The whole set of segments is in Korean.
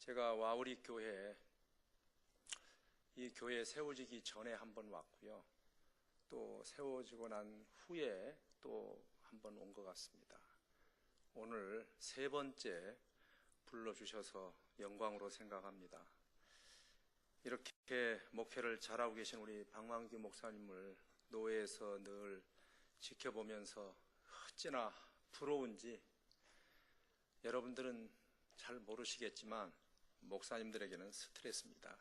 제가 와우리 교회, 이 교회 세워지기 전에 한번 왔고요. 또 세워지고 난 후에 또 한번 온 것 같습니다. 오늘 세 번째 불러주셔서 영광으로 생각합니다. 이렇게 목회를 잘하고 계신 우리 박만규 목사님을 노회에서 늘 지켜보면서 어찌나 부러운지 여러분들은 잘 모르시겠지만 목사님들에게는 스트레스입니다.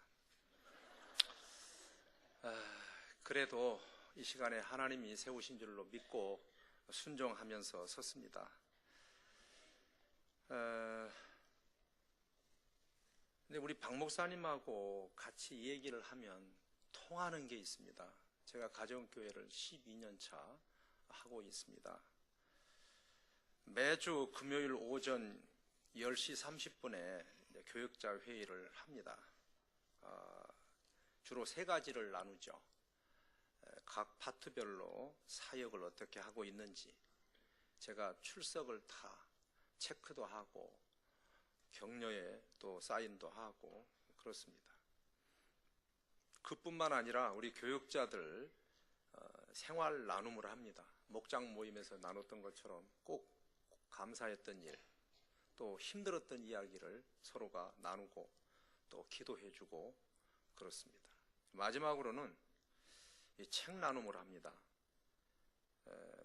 그래도 이 시간에 하나님이 세우신 줄로 믿고 순종하면서 섰습니다. 근데 우리 박 목사님하고 같이 얘기를 하면 통하는 게 있습니다. 제가 가정교회를 12년 차 하고 있습니다. 매주 금요일 오전 10시 30분에 교역자 회의를 합니다. 주로 세 가지를 나누죠. 각 파트별로 사역을 어떻게 하고 있는지, 제가 출석을 다 체크도 하고 격려에 또 사인도 하고 그렇습니다. 그뿐만 아니라 우리 교역자들 생활 나눔을 합니다. 목장 모임에서 나눴던 것처럼 꼭 감사했던 일, 또 힘들었던 이야기를 서로가 나누고 또 기도해주고 그렇습니다. 마지막으로는 이 책 나눔을 합니다.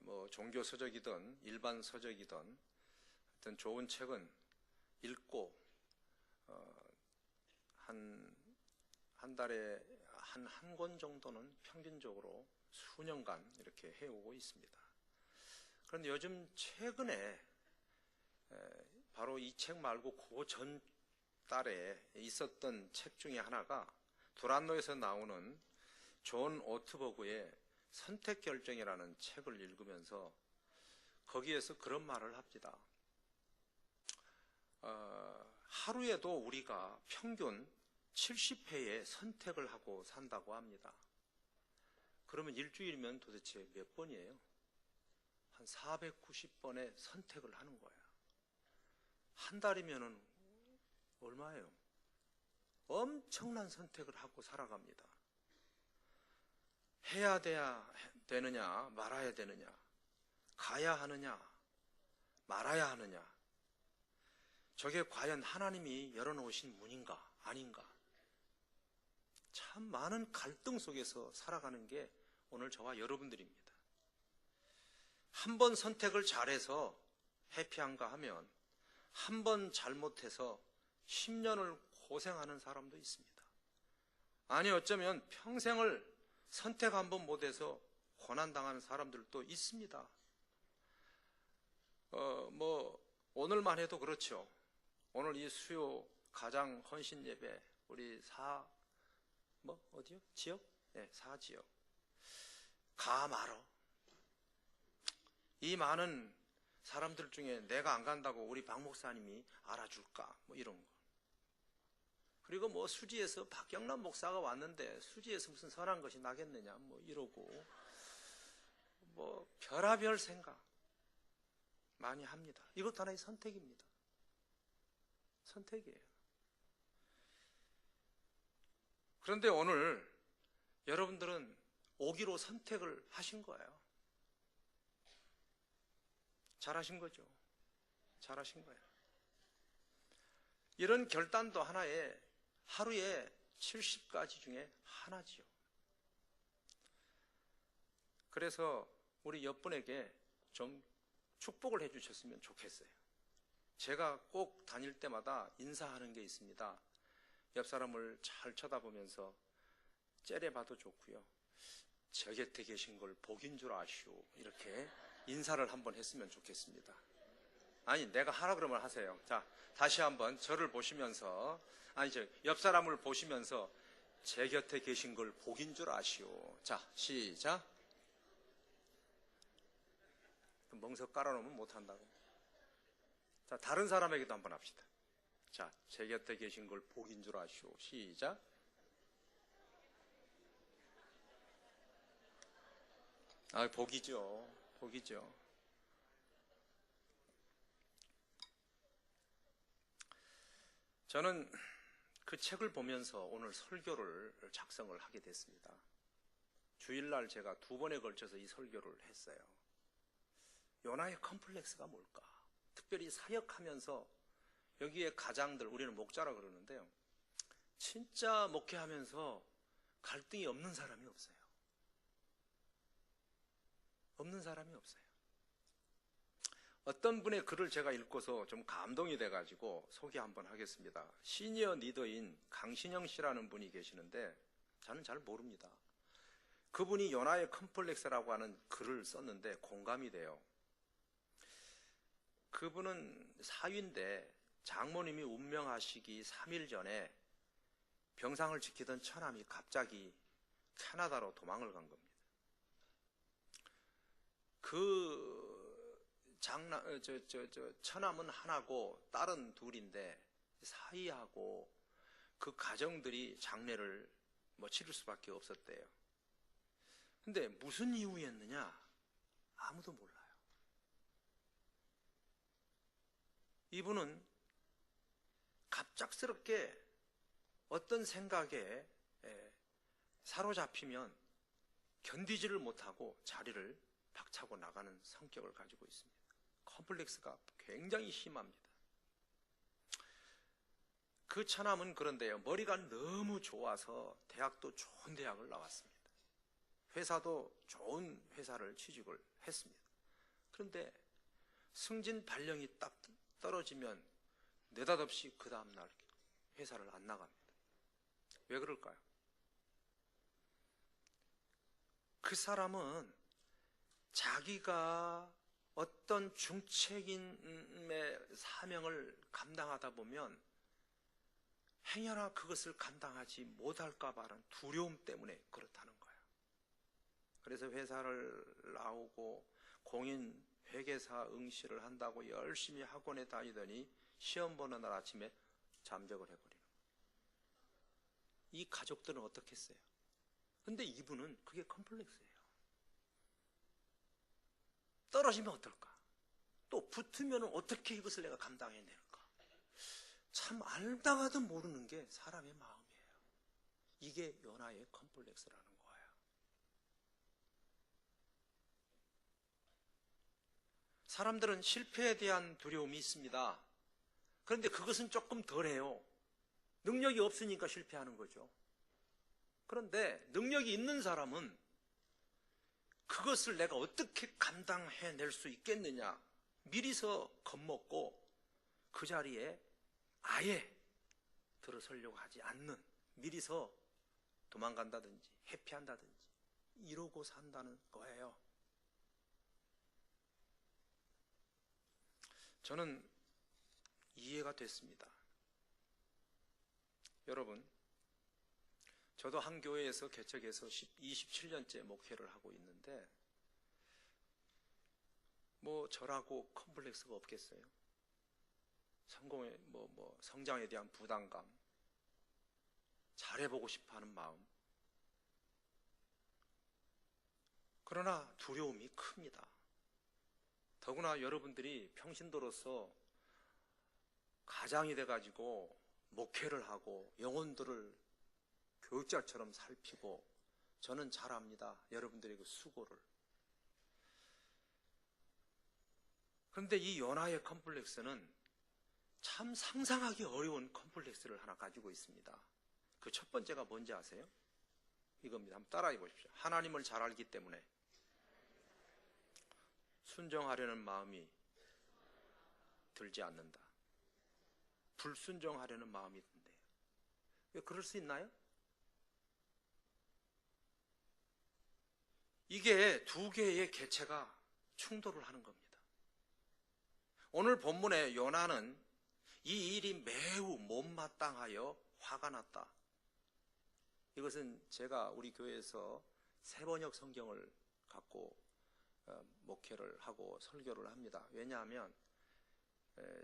뭐 종교 서적이든 일반 서적이든 하여튼 좋은 책은 읽고 한 달에 한 권 정도는 평균적으로 수년간 이렇게 해오고 있습니다. 그런데 요즘 최근에 바로 이 책 말고 그 전 달에 있었던 책 중에 하나가 두란노에서 나오는 존 오트버그의 선택결정이라는 책을 읽으면서 거기에서 그런 말을 합니다. 하루에도 우리가 평균 70회의 선택을 하고 산다고 합니다. 그러면 일주일이면 도대체 몇 번이에요? 한 490번의 선택을 하는 거예요. 한 달이면은 얼마예요? 엄청난 선택을 하고 살아갑니다. 해야 되느냐, 말아야 되느냐, 가야 하느냐, 말아야 하느냐, 저게 과연 하나님이 열어놓으신 문인가 아닌가, 참 많은 갈등 속에서 살아가는 게 오늘 저와 여러분들입니다. 한 번 선택을 잘해서 해피한가 하면 한 번 잘못해서 10년을 고생하는 사람도 있습니다. 아니 어쩌면 평생을 선택 한 번 못해서 고난당하는 사람들도 있습니다. 오늘만 해도 그렇죠. 오늘 이 수요 가장 헌신 예배 우리 지역? 네, 4지역 가마로 이 많은 사람들 중에 내가 안 간다고 우리 박 목사님이 알아줄까? 이런 거. 그리고 수지에서 박경남 목사가 왔는데 수지에서 무슨 선한 것이 나겠느냐 이러고 별의별 생각 많이 합니다. 이것도 하나의 선택입니다. 선택이에요. 그런데 오늘 여러분들은 오기로 선택을 하신 거예요. 잘하신 거죠. 잘하신 거예요. 이런 결단도 하루에 70가지 중에 하나지요. 그래서 우리 옆분에게 좀 축복을 해주셨으면 좋겠어요. 제가 꼭 다닐 때마다 인사하는 게 있습니다. 옆 사람을 잘 쳐다보면서 째려봐도 좋고요. 저 곁에 계신 걸 복인 줄 아시오. 이렇게 인사를 한번 했으면 좋겠습니다. 아니 내가 하라 그러면 하세요. 자, 다시 한번 저를 보시면서, 옆 사람을 보시면서 제 곁에 계신 걸 복인 줄 아시오. 자, 시작. 멍석 깔아놓으면 못한다고. 자, 다른 사람에게도 한번 합시다. 자, 제 곁에 계신 걸 복인 줄 아시오. 시작. 복이죠. 복이죠. 저는 그 책을 보면서 오늘 설교를 작성을 하게 됐습니다. 주일날 제가 2번에 걸쳐서 이 설교를 했어요. 요나의 컴플렉스가 뭘까? 특별히 사역하면서 여기에 가장들, 우리는 목자라 그러는데요. 진짜 목회하면서 갈등이 없는 사람이 없어요. 없는 사람이 없어요. 어떤 분의 글을 제가 읽고서 좀 감동이 돼가지고 소개 한번 하겠습니다. 시니어 리더인 강신영 씨라는 분이 계시는데 저는 잘 모릅니다. 그분이 요나의 컴플렉스라고 하는 글을 썼는데 공감이 돼요. 그분은 사위인데 장모님이 운명하시기 3일 전에 병상을 지키던 처남이 갑자기 캐나다로 도망을 간 겁니다. 처남은 하나고 딸은 둘인데 사위하고 그 가정들이 장례를 치를 수밖에 없었대요. 근데 무슨 이유였느냐? 아무도 몰라요. 이분은 갑작스럽게 어떤 생각에 사로잡히면 견디지를 못하고 자리를 박차고 나가는 성격을 가지고 있습니다. 컴플렉스가 굉장히 심합니다. 그 처남은 그런데요, 머리가 너무 좋아서 대학도 좋은 대학을 나왔습니다. 회사도 좋은 회사를 취직을 했습니다. 그런데 승진 발령이 딱 떨어지면 느닷없이 그 다음날 회사를 안 나갑니다. 왜 그럴까요? 그 사람은 자기가 어떤 중책임의 사명을 감당하다 보면 행여나 그것을 감당하지 못할까 봐라는 두려움 때문에 그렇다는 거예요. 그래서 회사를 나오고 공인 회계사 응시를 한다고 열심히 학원에 다니더니 시험 보는 날 아침에 잠적을 해버리는 거예요. 이 가족들은 어떻겠어요? 근데 이분은 그게 컴플렉스예요. 떨어지면 어떨까? 또 붙으면 어떻게 이것을 내가 감당해낼까? 참 알다가도 모르는 게 사람의 마음이에요. 이게 요나의 컴플렉스라는 거예요. 사람들은 실패에 대한 두려움이 있습니다. 그런데 그것은 조금 덜해요. 능력이 없으니까 실패하는 거죠. 그런데 능력이 있는 사람은 그것을 내가 어떻게 감당해낼 수 있겠느냐, 미리서 겁먹고 그 자리에 아예 들어서려고 하지 않는, 미리서 도망간다든지 회피한다든지 이러고 산다는 거예요. 저는 이해가 됐습니다. 여러분, 저도 한 교회에서 개척해서 27년째 목회를 하고 있는데 저라고 컴플렉스가 없겠어요? 성공에 성장에 대한 부담감, 잘해보고 싶어하는 마음. 그러나 두려움이 큽니다. 더구나 여러분들이 평신도로서 가장이 돼가지고 목회를 하고 영혼들을 교육자처럼 살피고, 저는 잘 압니다. 여러분들의 그 수고를. 그런데 이 요나의 컴플렉스는 참 상상하기 어려운 컴플렉스를 하나 가지고 있습니다. 그 첫 번째가 뭔지 아세요? 이겁니다. 한번 따라해 보십시오. 하나님을 잘 알기 때문에 순종하려는 마음이 들지 않는다. 불순종하려는 마음이 든대요. 왜 그럴 수 있나요? 이게 두 개의 개체가 충돌을 하는 겁니다. 오늘 본문의 요나는 이 일이 매우 못마땅하여 화가 났다. 이것은 제가 우리 교회에서 세번역 성경을 갖고 목회를 하고 설교를 합니다. 왜냐하면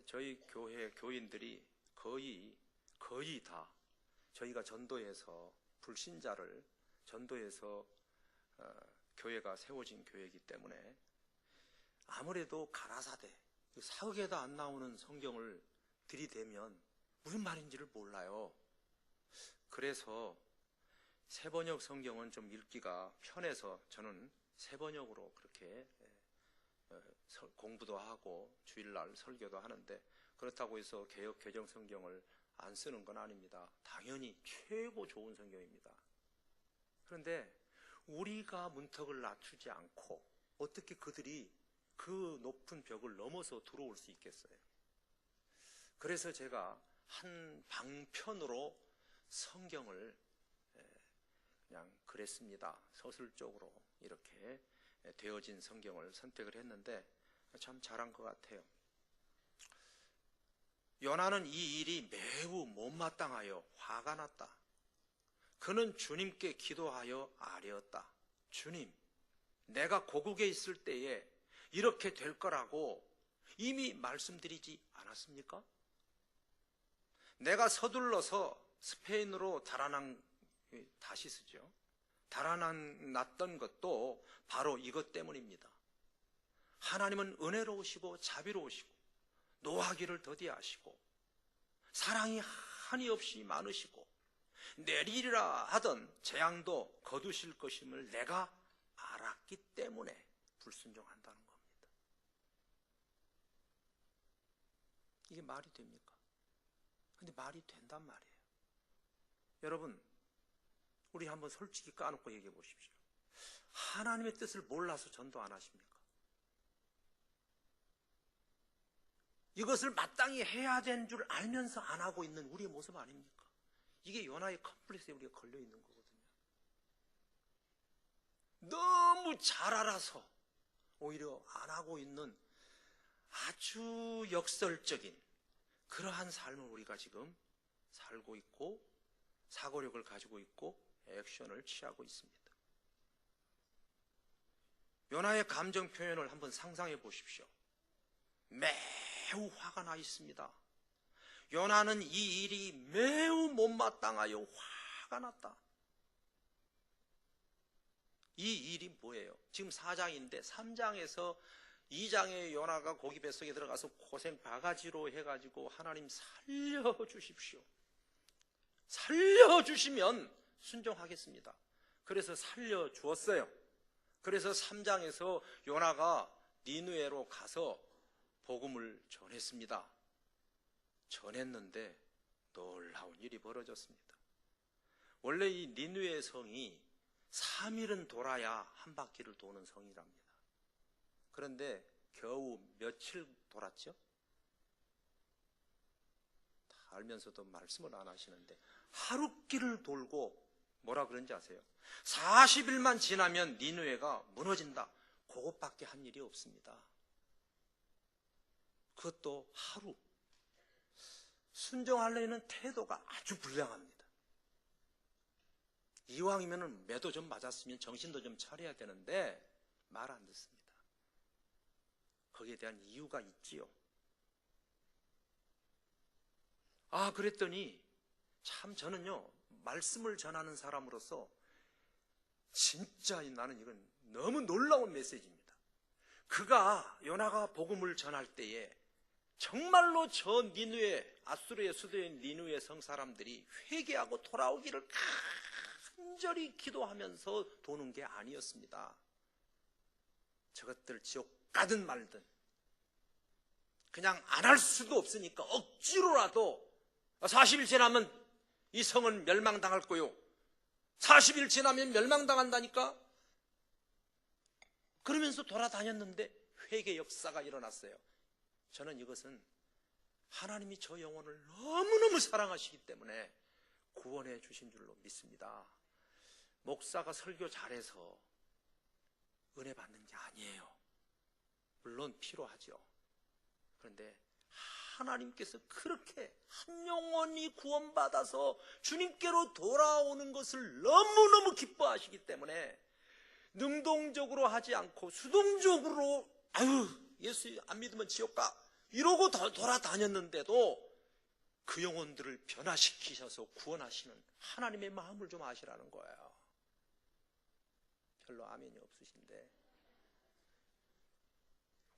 저희 교회 교인들이 거의 다 저희가 전도해서 불신자를 전도해서 교회가 세워진 교회이기 때문에 아무래도 가라사대, 사극에도 안 나오는 성경을 들이대면 무슨 말인지를 몰라요. 그래서 세번역 성경은 좀 읽기가 편해서 저는 세번역으로 그렇게 공부도 하고 주일날 설교도 하는데, 그렇다고 해서 개역 개정 성경을 안 쓰는 건 아닙니다. 당연히 최고 좋은 성경입니다. 그런데 우리가 문턱을 낮추지 않고 어떻게 그들이 그 높은 벽을 넘어서 들어올 수 있겠어요? 그래서 제가 한 방편으로 성경을 그냥 그랬습니다. 서술적으로 이렇게 되어진 성경을 선택을 했는데 참 잘한 것 같아요. 요나는 이 일이 매우 못마땅하여 화가 났다. 그는 주님께 기도하여 아뢰었다. 주님, 내가 고국에 있을 때에 이렇게 될 거라고 이미 말씀드리지 않았습니까? 내가 서둘러서 스페인으로 다시 쓰죠. 달아났던 것도 바로 이것 때문입니다. 하나님은 은혜로우시고 자비로우시고 노하기를 더디하시고 사랑이 한이 없이 많으시고 내리리라 하던 재앙도 거두실 것임을 내가 알았기 때문에 불순종한다는 겁니다. 이게 말이 됩니까? 근데 말이 된단 말이에요. 여러분, 우리 한번 솔직히 까놓고 얘기해 보십시오. 하나님의 뜻을 몰라서 전도 안 하십니까? 이것을 마땅히 해야 되는 줄 알면서 안 하고 있는 우리의 모습 아닙니까? 이게 요나의 컴플렉스에 우리가 걸려 있는 거거든요. 너무 잘 알아서 오히려 안 하고 있는 아주 역설적인 그러한 삶을 우리가 지금 살고 있고 사고력을 가지고 있고 액션을 취하고 있습니다. 요나의 감정 표현을 한번 상상해 보십시오. 매우 화가 나 있습니다. 요나는 이 일이 매우 못마땅하여 화가 났다. 이 일이 뭐예요? 지금 4장인데 3장에서 2장에 요나가 고기 뱃속에 들어가서 고생 바가지로 해가지고 하나님 살려주십시오. 살려주시면 순종하겠습니다. 그래서 살려주었어요. 그래서 3장에서 요나가 니느웨로 가서 복음을 전했습니다. 전했는데 놀라운 일이 벌어졌습니다. 원래 이 니느웨 성이 3일은 돌아야 한 바퀴를 도는 성이랍니다. 그런데 겨우 며칠 돌았죠? 다 알면서도 말씀을 안 하시는데 하룻길을 돌고 뭐라 그런지 아세요? 40일만 지나면 니느웨가 무너진다. 그것밖에 한 일이 없습니다. 그것도 하루. 순종하려는 태도가 아주 불량합니다. 이왕이면 매도 좀 맞았으면 정신도 좀 차려야 되는데 말 안 듣습니다. 거기에 대한 이유가 있지요. 그랬더니 참 저는요, 말씀을 전하는 사람으로서 진짜 나는 이건 너무 놀라운 메시지입니다. 요나가 복음을 전할 때에 정말로 저 니느웨, 아수르의 수도인 니느웨 성 사람들이 회개하고 돌아오기를 간절히 기도하면서 도는 게 아니었습니다. 저것들 지옥 가든 말든 그냥 안 할 수도 없으니까 억지로라도 40일 지나면 이 성은 멸망당할 거요. 40일 지나면 멸망당한다니까. 그러면서 돌아다녔는데 회개 역사가 일어났어요. 저는 이것은 하나님이 저 영혼을 너무너무 사랑하시기 때문에 구원해 주신 줄로 믿습니다. 목사가 설교 잘해서 은혜 받는 게 아니에요. 물론 필요하죠. 그런데 하나님께서 그렇게 한 영혼이 구원받아서 주님께로 돌아오는 것을 너무너무 기뻐하시기 때문에 능동적으로 하지 않고 수동적으로 예수 안 믿으면 지옥 가 이러고 돌아다녔는데도 그 영혼들을 변화시키셔서 구원하시는 하나님의 마음을 좀 아시라는 거예요. 별로 아멘이 없으신데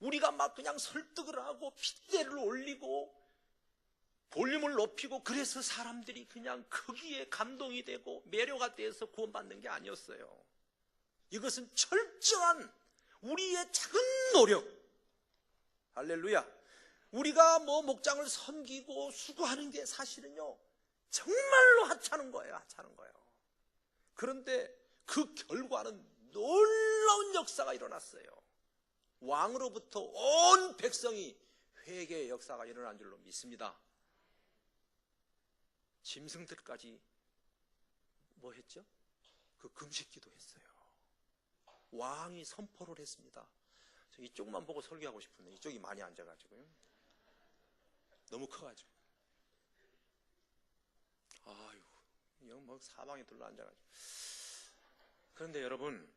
우리가 막 그냥 설득을 하고 핏대를 올리고 볼륨을 높이고 그래서 사람들이 그냥 거기에 감동이 되고 매료가 돼서 구원받는 게 아니었어요. 이것은 철저한 우리의 작은 노력. 할렐루야. 우리가 목장을 섬기고 수고하는 게 사실은요, 정말로 하찮은 거예요. 하찮은 거예요. 그런데 그 결과는 놀라운 역사가 일어났어요. 왕으로부터 온 백성이 회개의 역사가 일어난 줄로 믿습니다. 짐승들까지 뭐 했죠? 그 금식기도 했어요. 왕이 선포를 했습니다. 저 이쪽만 보고 설교하고 싶은데 이쪽이 많이 앉아가지고요. 너무 커가지고. 아유, 이거 사방에 둘러 앉아가지고. 그런데 여러분,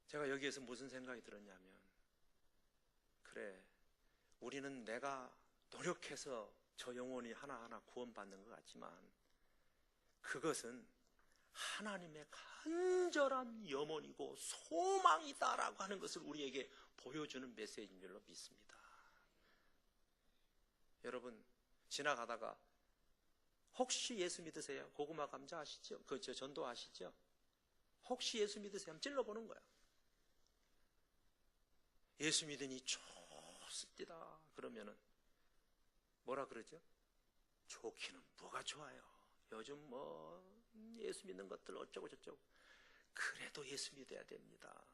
제가 여기에서 무슨 생각이 들었냐면, 그래, 우리는 내가 노력해서 저 영혼이 하나하나 구원받는 것 같지만 그것은 하나님의 간절한 염원이고 소망이다라고 하는 것을 우리에게 보여주는 메시지인 줄로 믿습니다. 여러분, 지나가다가 혹시 예수 믿으세요? 고구마 감자 아시죠? 저 전도 아시죠? 혹시 예수 믿으세요? 한번 찔러보는 거야. 예수 믿으니 좋습니다. 그러면은 뭐라 그러죠? 좋기는 뭐가 좋아요? 요즘 예수 믿는 것들 어쩌고 저쩌고. 그래도 예수 믿어야 됩니다.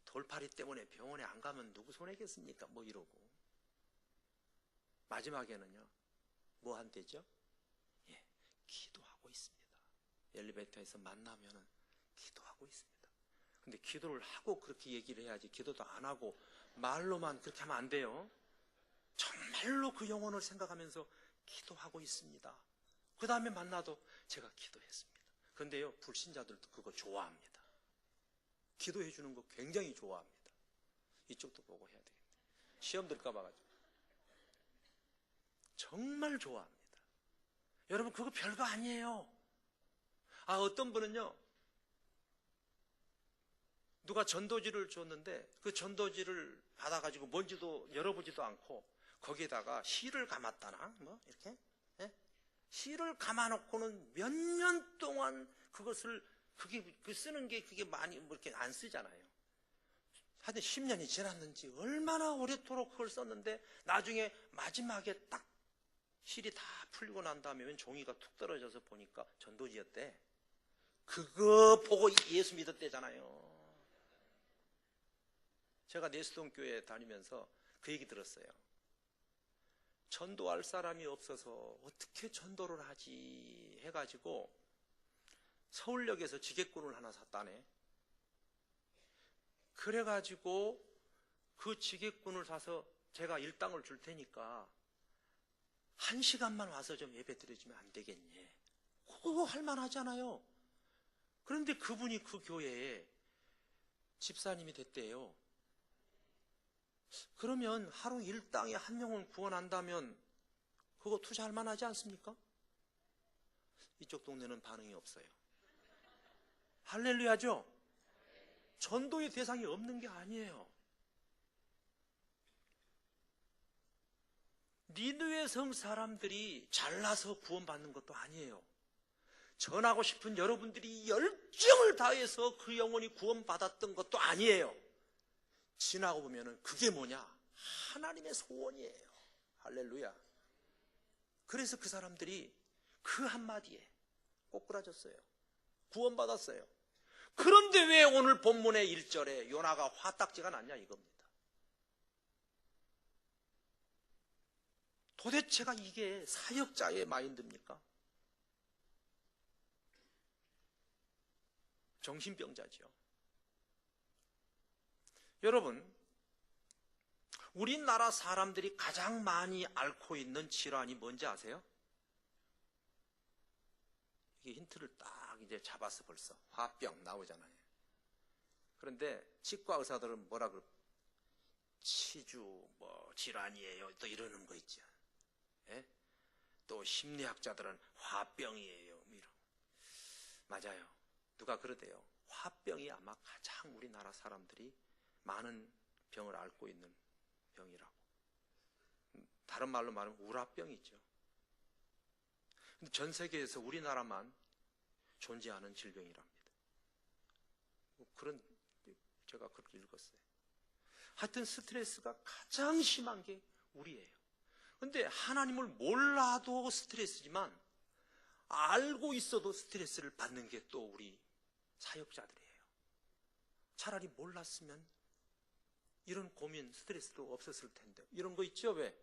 돌팔이 때문에 병원에 안 가면 누구 손해겠습니까? 이러고. 마지막에는요, 뭐 한대죠? 예, 기도하고 있습니다. 엘리베이터에서 만나면은 기도하고 있습니다. 근데 기도를 하고 그렇게 얘기를 해야지, 기도도 안 하고 말로만 그렇게 하면 안 돼요. 정말로 그 영혼을 생각하면서 기도하고 있습니다. 그 다음에 만나도 제가 기도했습니다. 그런데요, 불신자들도 그거 좋아합니다. 기도해 주는 거 굉장히 좋아합니다. 이쪽도 보고 해야 되겠네. 시험 들까 봐가지고. 정말 좋아합니다. 여러분, 그거 별거 아니에요. 어떤 분은요, 누가 전도지를 줬는데 그 전도지를 받아가지고 뭔지도 열어보지도 않고 거기에다가 실을 감았다나 이렇게 실을 감아놓고는 몇 년 동안 그것을 쓰는 게 그게 많이 이렇게 안 쓰잖아요. 하여튼 10년이 지났는지 얼마나 오래도록 그걸 썼는데 나중에 마지막에 딱 실이 다 풀리고 난 다음에 웬 종이가 툭 떨어져서 보니까 전도지였대. 그거 보고 예수 믿었대잖아요. 제가 내수동 교회 다니면서 그 얘기 들었어요. 전도할 사람이 없어서 어떻게 전도를 하지 해가지고 서울역에서 지게꾼을 하나 샀다네. 그래가지고 그 지게꾼을 사서 제가 일당을 줄 테니까 1시간만 와서 좀 예배 드려주면 안 되겠니? 그거 할만하잖아요. 그런데 그분이 그 교회에 집사님이 됐대요. 그러면 하루 일당에 한 명을 구원한다면 그거 투자할 만하지 않습니까? 이쪽 동네는 반응이 없어요. 할렐루야죠? 전도의 대상이 없는 게 아니에요. 니느웨 성 사람들이 잘나서 구원받는 것도 아니에요. 전하고 싶은 여러분들이 열정을 다해서 그 영혼이 구원받았던 것도 아니에요. 지나고 보면은 그게 뭐냐? 하나님의 소원이에요. 할렐루야. 그래서 그 사람들이 그 한마디에 꼬꾸라졌어요. 구원받았어요. 그런데 왜 오늘 본문의 1절에 요나가 화딱지가 났냐 이겁니다. 도대체가 이게 사역자의 마인드입니까? 정신병자죠. 여러분, 우리나라 사람들이 가장 많이 앓고 있는 질환이 뭔지 아세요? 이게 힌트를 딱 이제 잡았어 벌써. 화병 나오잖아요. 그런데 치과 의사들은 뭐라 그러? 치주 질환이에요. 또 이러는 거 있죠. 예? 또 심리학자들은 화병이에요. 맞아요. 누가 그러대요. 화병이 아마 가장 우리나라 사람들이 많은 병을 앓고 있는 병이라고. 다른 말로 말하면 우라병이죠. 근데 전 세계에서 우리나라만 존재하는 질병이랍니다. 그런, 제가 그렇게 읽었어요. 하여튼 스트레스가 가장 심한 게 우리예요. 근데 하나님을 몰라도 스트레스지만 알고 있어도 스트레스를 받는 게 또 우리 사역자들이에요. 차라리 몰랐으면 이런 고민, 스트레스도 없었을 텐데. 이런 거 있죠, 왜?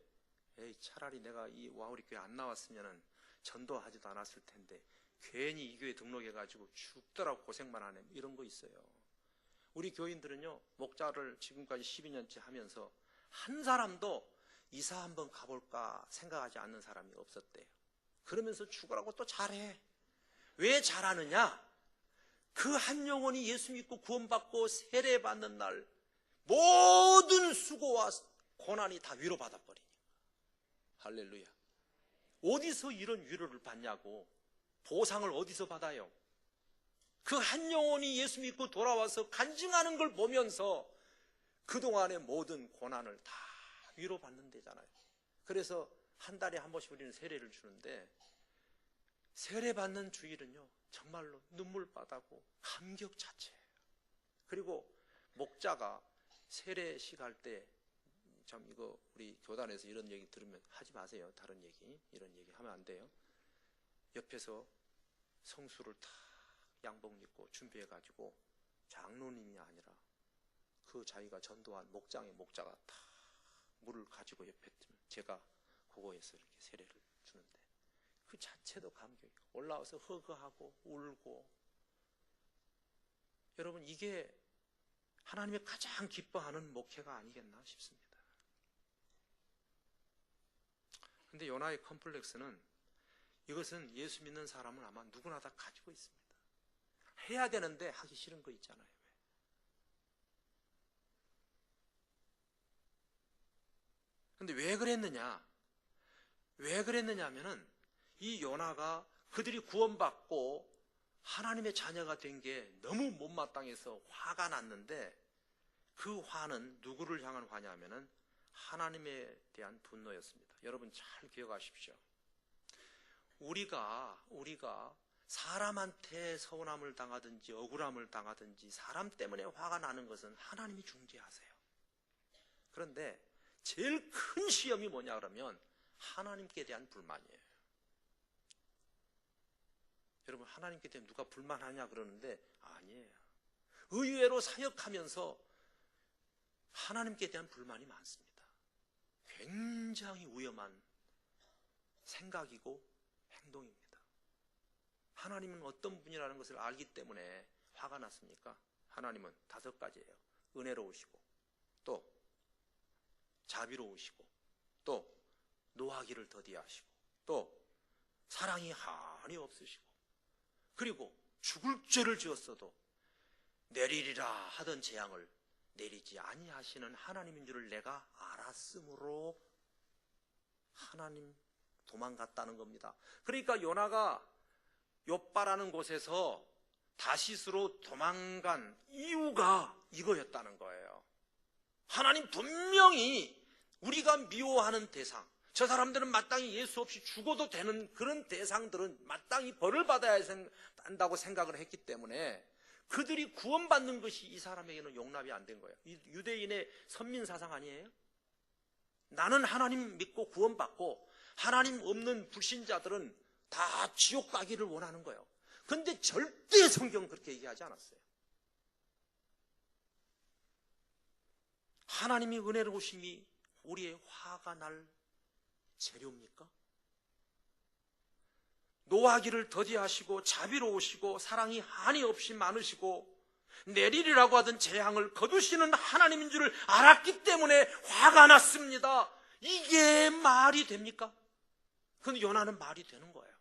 에이, 차라리 내가 이 와우리 교회 안 나왔으면 전도하지도 않았을 텐데 괜히 이 교회 등록해가지고 죽더라고 고생만 하네. 이런 거 있어요. 우리 교인들은요, 목자를 지금까지 12년째 하면서 한 사람도 이사 한번 가볼까 생각하지 않는 사람이 없었대요. 그러면서 죽으라고 또 잘해. 왜 잘하느냐? 그 한 영혼이 예수 믿고 구원받고 세례받는 날 모든 수고와 고난이 다 위로받아버리니. 할렐루야. 어디서 이런 위로를 받냐고. 보상을 어디서 받아요? 그 한 영혼이 예수 믿고 돌아와서 간증하는 걸 보면서 그동안의 모든 고난을 다 위로받는 데잖아요. 그래서 한 달에 한 번씩 우리는 세례를 주는데, 세례받는 주일은요 정말로 눈물바다고 감격 자체예요. 그리고 목자가 세례식 할 때, 참 이거 우리 교단에서 이런 얘기 들으면 하지 마세요. 다른 얘기, 이런 얘기 하면 안 돼요. 옆에서 성수를 다 양복 입고 준비해가지고 장로님이 아니라 그 자기가 전도한 목장의 목자가 다 물을 가지고 옆에 두면 제가 그거에서 이렇게 세례를 주는데 그 자체도 감격이고 올라와서 허그하고 울고. 여러분, 이게 하나님이 가장 기뻐하는 목회가 아니겠나 싶습니다. 근데 요나의 컴플렉스는, 이것은 예수 믿는 사람은 아마 누구나 다 가지고 있습니다. 해야 되는데 하기 싫은 거 있잖아요. 근데 왜 그랬느냐? 왜 그랬느냐면은 이 요나가 그들이 구원받고 하나님의 자녀가 된 게 너무 못마땅해서 화가 났는데, 그 화는 누구를 향한 화냐면은 하나님에 대한 분노였습니다. 여러분 잘 기억하십시오. 우리가 사람한테 서운함을 당하든지 억울함을 당하든지 사람 때문에 화가 나는 것은 하나님이 중재하세요. 그런데 제일 큰 시험이 뭐냐 그러면 하나님께 대한 불만이에요. 여러분, 하나님께 대해 누가 불만하냐 그러는데 아니에요. 의외로 사역하면서 하나님께 대한 불만이 많습니다. 굉장히 위험한 생각이고 행동입니다. 하나님은 어떤 분이라는 것을 알기 때문에 화가 났습니까? 하나님은 5가지예요. 은혜로우시고, 또 자비로우시고, 또 노하기를 더디하시고, 또 사랑이 한이 없으시고, 그리고 죽을 죄를 지었어도 내리리라 하던 재앙을 내리지 아니하시는 하나님인 줄을 내가 알았으므로 하나님 도망갔다는 겁니다. 그러니까 요나가 욥바라는 곳에서 다시스로 도망간 이유가 이거였다는 거예요. 하나님 된명히 우리가 미워하는 대상, 저 사람들은 마땅히 예수 없이 죽어도 되는 그런 대상들은 마땅히 벌을 받아야 한다고 생각을 했기 때문에 그들이 구원받는 것이 이 사람에게는 용납이 안 된 거예요. 유대인의 선민사상 아니에요? 나는 하나님 믿고 구원받고 하나님 없는 불신자들은 다 지옥 가기를 원하는 거예요. 그런데 절대 성경은 그렇게 얘기하지 않았어요. 하나님이 은혜로우심이 우리의 화가 날 재료입니까? 노하기를 더디하시고 자비로우시고 사랑이 한이 없이 많으시고 내리리라고 하던 재앙을 거두시는 하나님인 줄을 알았기 때문에 화가 났습니다. 이게 말이 됩니까? 그런데 요나는 말이 되는 거예요.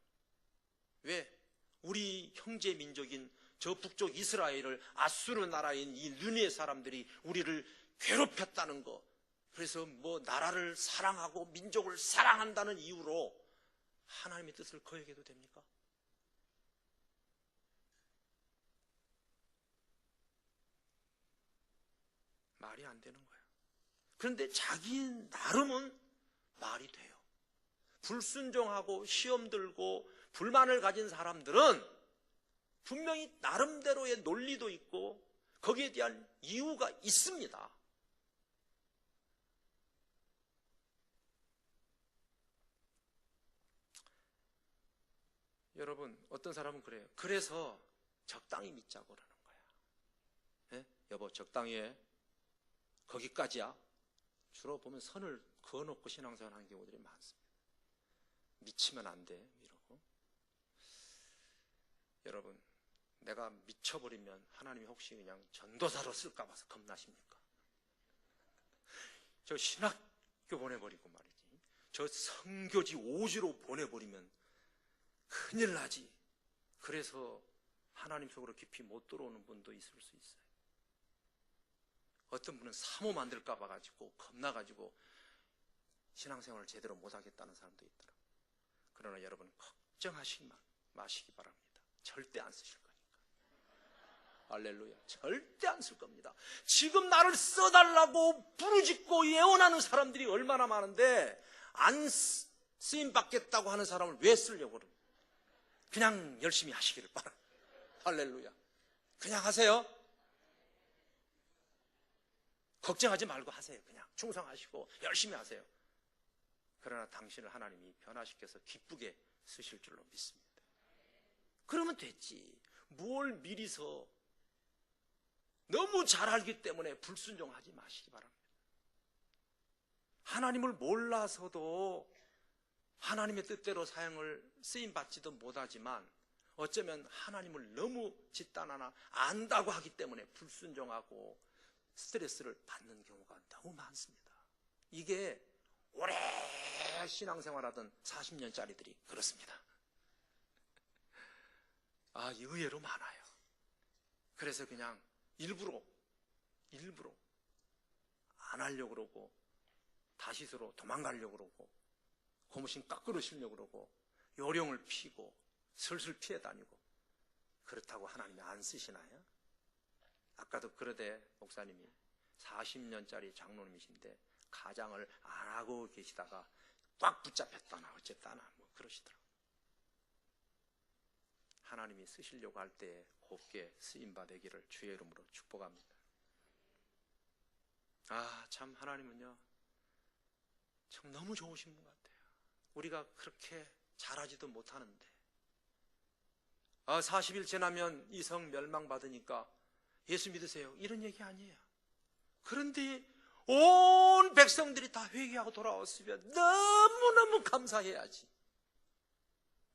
왜? 우리 형제 민족인 저 북쪽 이스라엘을 아수르 나라인 이 느네 사람들이 우리를 괴롭혔다는 거, 그래서 뭐 나라를 사랑하고 민족을 사랑한다는 이유로 하나님의 뜻을 거역해도 됩니까? 말이 안 되는 거예요. 그런데 자기 나름은 말이 돼요. 불순종하고 시험 들고 불만을 가진 사람들은 분명히 나름대로의 논리도 있고 거기에 대한 이유가 있습니다. 여러분, 어떤 사람은 그래요. 그래서 적당히 믿자고 그러는 거야. 예? 여보, 적당히 해. 거기까지야. 주로 보면 선을 그어놓고 신앙생활 하는 경우들이 많습니다. 미치면 안 돼, 이러고. 여러분, 내가 미쳐버리면 하나님이 혹시 그냥 전도사로 쓸까 봐서 겁나십니까? 저 신학교 보내버리고 말이지. 저 선교지 오지로 보내버리면 큰일 나지. 그래서 하나님 속으로 깊이 못 들어오는 분도 있을 수 있어요. 어떤 분은 사모 만들까 봐가지고 겁나가지고 신앙생활을 제대로 못하겠다는 사람도 있더라고요. 그러나 여러분, 걱정하시지 마시기 바랍니다. 절대 안 쓰실 거니까. 할렐루야. 절대 안 쓸 겁니다. 지금 나를 써달라고 부르짖고 예언하는 사람들이 얼마나 많은데 안 쓰임 받겠다고 하는 사람을 왜 쓰려고 그러는? 그냥 열심히 하시기를 바랍니다. 할렐루야. 그냥 하세요. 걱정하지 말고 하세요. 그냥 충성하시고 열심히 하세요. 그러나 당신을 하나님이 변화시켜서 기쁘게 쓰실 줄로 믿습니다. 그러면 됐지. 뭘 미리서 너무 잘 알기 때문에 불순종하지 마시기 바랍니다. 하나님을 몰라서도 하나님의 뜻대로 사용을 쓰임받지도 못하지만 어쩌면 하나님을 너무 짓단하나 안다고 하기 때문에 불순종하고 스트레스를 받는 경우가 너무 많습니다. 이게 오래 신앙생활하던 40년짜리들이 그렇습니다. 의외로 많아요. 그래서 그냥 일부러 안 하려고 그러고 다시스로 도망가려고 그러고 고무신 깎으시려고 그러고 요령을 피고 슬슬 피해 다니고 그렇다고 하나님이 안 쓰시나요? 아까도 그러대 목사님이 40년짜리 장로님이신데 가장을 안 하고 계시다가 꽉 붙잡혔다나 어쨌다나 뭐 그러시더라고요. 하나님이 쓰시려고 할 때 곱게 쓰임받으기를 주의 이름으로 축복합니다. 참 하나님은요 참 너무 좋으신 분 같아요. 우리가 그렇게 잘하지도 못하는데 40일 지나면 이 성 멸망받으니까 예수 믿으세요 이런 얘기 아니에요. 그런데 온 백성들이 다 회개하고 돌아왔으면 너무너무 감사해야지.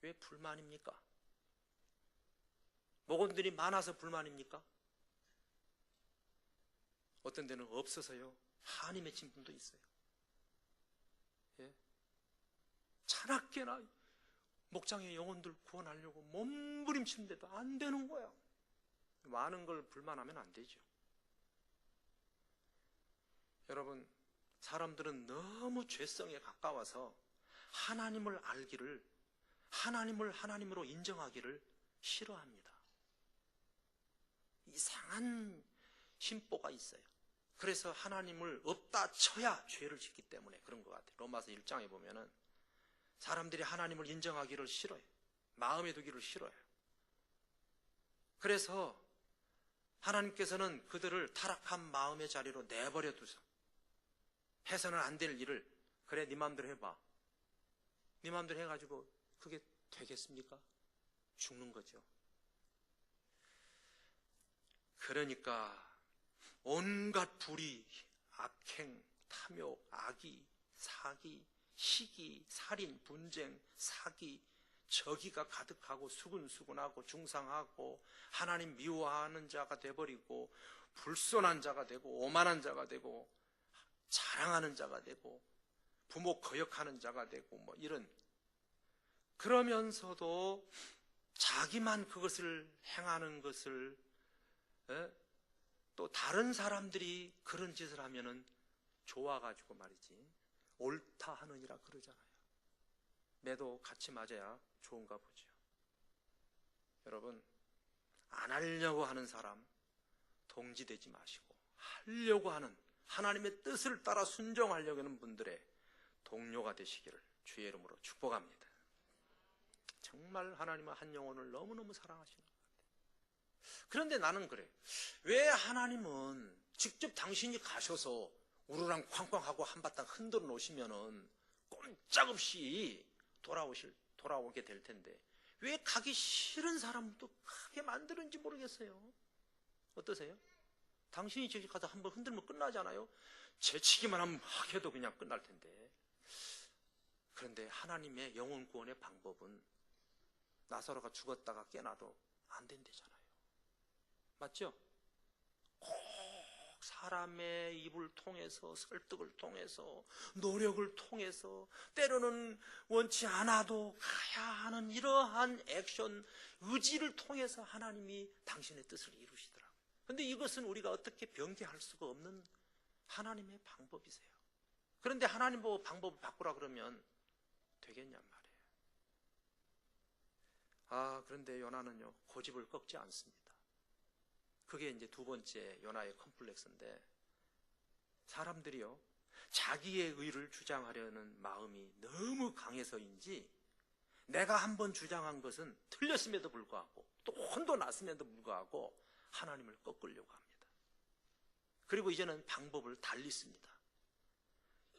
왜 불만입니까? 목원들이 많아서 불만입니까? 어떤 데는 없어서요 한이 맺힌 분도 있어요. 예? 차납게나 목장의 영혼들 구원하려고 몸부림치는데도 안 되는 거야. 많은 걸 불만하면 안 되죠. 여러분, 사람들은 너무 죄성에 가까워서 하나님을 알기를, 하나님을 하나님으로 인정하기를 싫어합니다. 이상한 심보가 있어요. 그래서 하나님을 없다 쳐야 죄를 짓기 때문에 그런 것 같아요. 로마서 1장에 보면은 사람들이 하나님을 인정하기를 싫어요. 마음에 두기를 싫어요. 그래서 하나님께서는 그들을 타락한 마음의 자리로 내버려 두서 해서는 안 될 일을 그래 네 마음대로 해봐. 네 마음대로 해가지고 그게 되겠습니까? 죽는 거죠. 그러니까 온갖 불의, 악행, 탐욕, 악의, 사기, 시기, 살인, 분쟁, 사기, 저기가 가득하고 수근수근하고 중상하고 하나님 미워하는 자가 돼버리고 불손한 자가 되고 오만한 자가 되고 자랑하는 자가 되고 부모 거역하는 자가 되고 뭐 이런. 그러면서도 자기만 그것을 행하는 것을 또 다른 사람들이 그런 짓을 하면은 좋아가지고 말이지 옳다 하느니라 그러잖아요. 매도 같이 맞아야 좋은가 보죠. 여러분, 안 하려고 하는 사람 동지되지 마시고 하려고 하는 하나님의 뜻을 따라 순종하려고 하는 분들의 동료가 되시기를 주의 이름으로 축복합니다. 정말 하나님은 한 영혼을 너무너무 사랑하시는 것 같아요. 그런데 나는 그래. 왜 하나님은 직접 당신이 가셔서 우르랑 쾅쾅하고 한바탕 흔들어 놓으시면은 꼼짝없이 돌아오게 될 텐데 왜 가기 싫은 사람도 가게 만드는지 모르겠어요. 어떠세요? 당신이 저기 가서 한번 흔들면 끝나잖아요. 제치기만 하면 막 해도 그냥 끝날 텐데. 그런데 하나님의 영혼 구원의 방법은 나사로가 죽었다가 깨나도 안 된대잖아요. 맞죠? 꼭 사람의 입을 통해서, 설득을 통해서, 노력을 통해서, 때로는 원치 않아도 가야 하는 이러한 액션, 의지를 통해서 하나님이 당신의 뜻을 이루시더라고요. 그런데 이것은 우리가 어떻게 변개할 수가 없는 하나님의 방법이세요. 그런데 하나님 보고 방법을 바꾸라 그러면 되겠냔 말이에요. 그런데 요나는요, 고집을 꺾지 않습니다. 그게 이제 두 번째 요나의 컴플렉스인데, 사람들이요, 자기의 의를 주장하려는 마음이 너무 강해서인지 내가 한번 주장한 것은 틀렸음에도 불구하고 또 혼도 났음에도 불구하고 하나님을 꺾으려고 합니다. 그리고 이제는 방법을 달리 씁니다.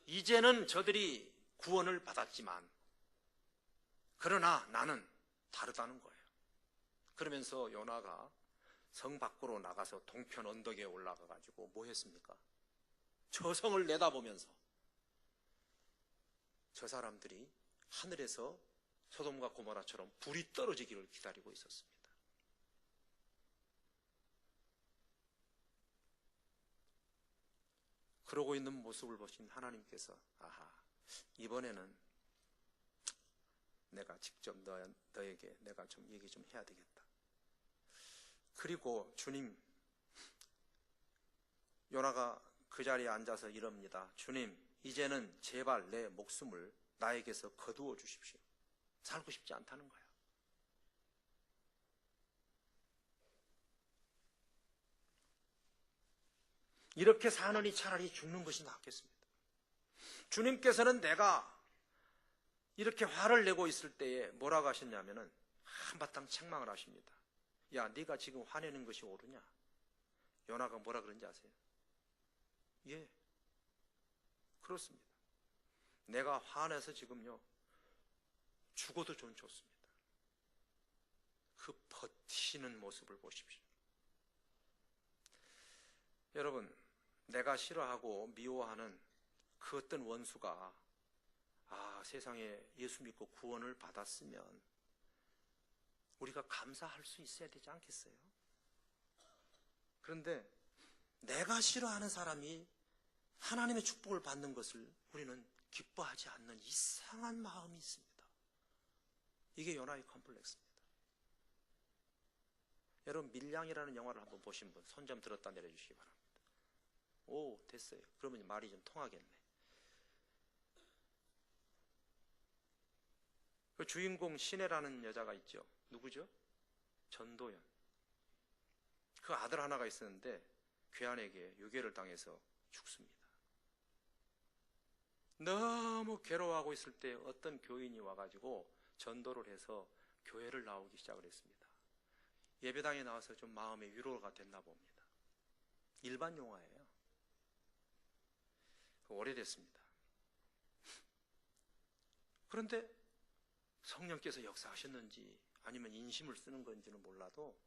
이제는 저들이 구원을 받았지만 그러나 나는 다르다는 거예요. 그러면서 요나가 성 밖으로 나가서 동편 언덕에 올라가 가지고 뭐 했습니까? 저 성을 내다보면서 저 사람들이 하늘에서 소돔과 고모라처럼 불이 떨어지기를 기다리고 있었습니다. 그러고 있는 모습을 보신 하나님께서 이번에는 내가 직접 너에게 내가 좀 얘기 좀 해야 되겠다. 그리고 주님, 요나가 그 자리에 앉아서 이럽니다. 주님, 이제는 제발 내 목숨을 나에게서 거두어 주십시오. 살고 싶지 않다는 거예요. 이렇게 사느니 차라리 죽는 것이 낫겠습니다. 주님께서는 내가 이렇게 화를 내고 있을 때에 뭐라고 하셨냐면은 한바탕 책망을 하십니다. 야, 네가 지금 화내는 것이 옳으냐? 요나가 뭐라 그런지 아세요? 예, 그렇습니다. 내가 화내서 지금요 죽어도 전 좋습니다. 그 버티는 모습을 보십시오. 여러분, 내가 싫어하고 미워하는 그 어떤 원수가 세상에 예수 믿고 구원을 받았으면 우리가 감사할 수 있어야 되지 않겠어요? 그런데 내가 싫어하는 사람이 하나님의 축복을 받는 것을 우리는 기뻐하지 않는 이상한 마음이 있습니다. 이게 요나의 컴플렉스입니다. 여러분, 밀양이라는 영화를 한번 보신 분 손 좀 들었다 내려주시기 바랍니다. 오, 됐어요. 그러면 말이 좀 통하겠네. 그 주인공 신혜라는 여자가 있죠. 누구죠? 전도연. 그 아들 하나가 있었는데 괴한에게 유괴를 당해서 죽습니다. 너무 괴로워하고 있을 때 어떤 교인이 와가지고 전도를 해서 교회를 나오기 시작을 했습니다. 예배당에 나와서 좀 마음의 위로가 됐나 봅니다. 일반 영화예요. 오래됐습니다. 그런데 성령께서 역사하셨는지 아니면 인심을 쓰는 건지는 몰라도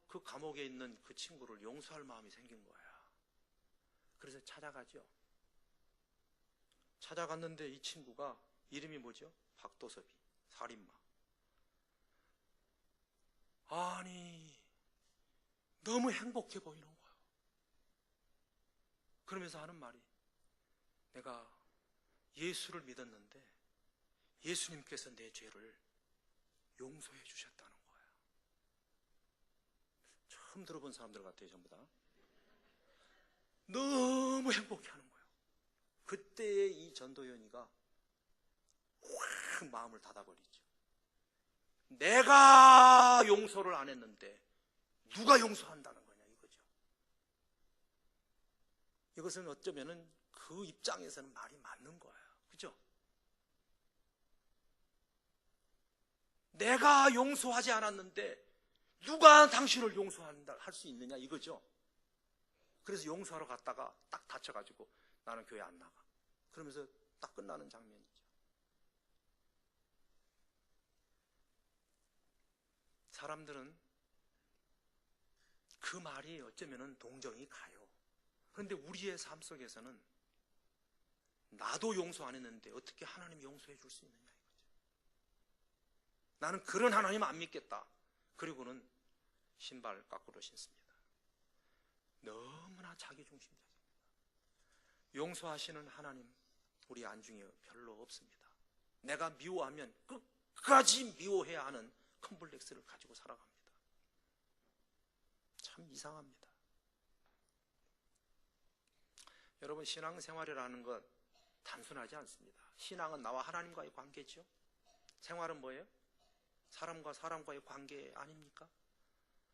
그 감옥에 있는 그 친구를 용서할 마음이 생긴 거야. 그래서 찾아가죠. 찾아갔는데 이 친구가 이름이 뭐죠? 박도섭이, 살인마. 아니, 너무 행복해 보이는 거야. 그러면서 하는 말이, 내가 예수를 믿었는데 예수님께서 내 죄를 용서해 주셨다는 거야. 처음 들어본 사람들 같아요, 전부 다. 너무 행복해 하는 거예요. 그때의 이 전도연이가 확 마음을 닫아버리죠. 내가 용서를 안 했는데 누가 용서한다는 거냐, 이거죠. 이것은 어쩌면은 그 입장에서는 말이 맞는 거예요. 내가 용서하지 않았는데 누가 당신을 용서한다 할 수 있느냐 이거죠. 그래서 용서하러 갔다가 딱 다쳐가지고 나는 교회 안 나가. 그러면서 딱 끝나는 장면이죠. 사람들은 그 말이 어쩌면 동정이 가요. 그런데 우리의 삶 속에서는 나도 용서 안 했는데 어떻게 하나님이 용서해 줄 수 있느냐 이거죠. 나는 그런 하나님 안 믿겠다. 그리고는 신발 거꾸로 신습니다. 너무나 자기중심적입니다. 용서하시는 하나님 우리 안중에 별로 없습니다. 내가 미워하면 끝까지 미워해야 하는 컴플렉스를 가지고 살아갑니다. 참 이상합니다. 여러분, 신앙생활이라는 것 단순하지 않습니다. 신앙은 나와 하나님과의 관계죠. 생활은 뭐예요? 사람과 사람과의 관계 아닙니까?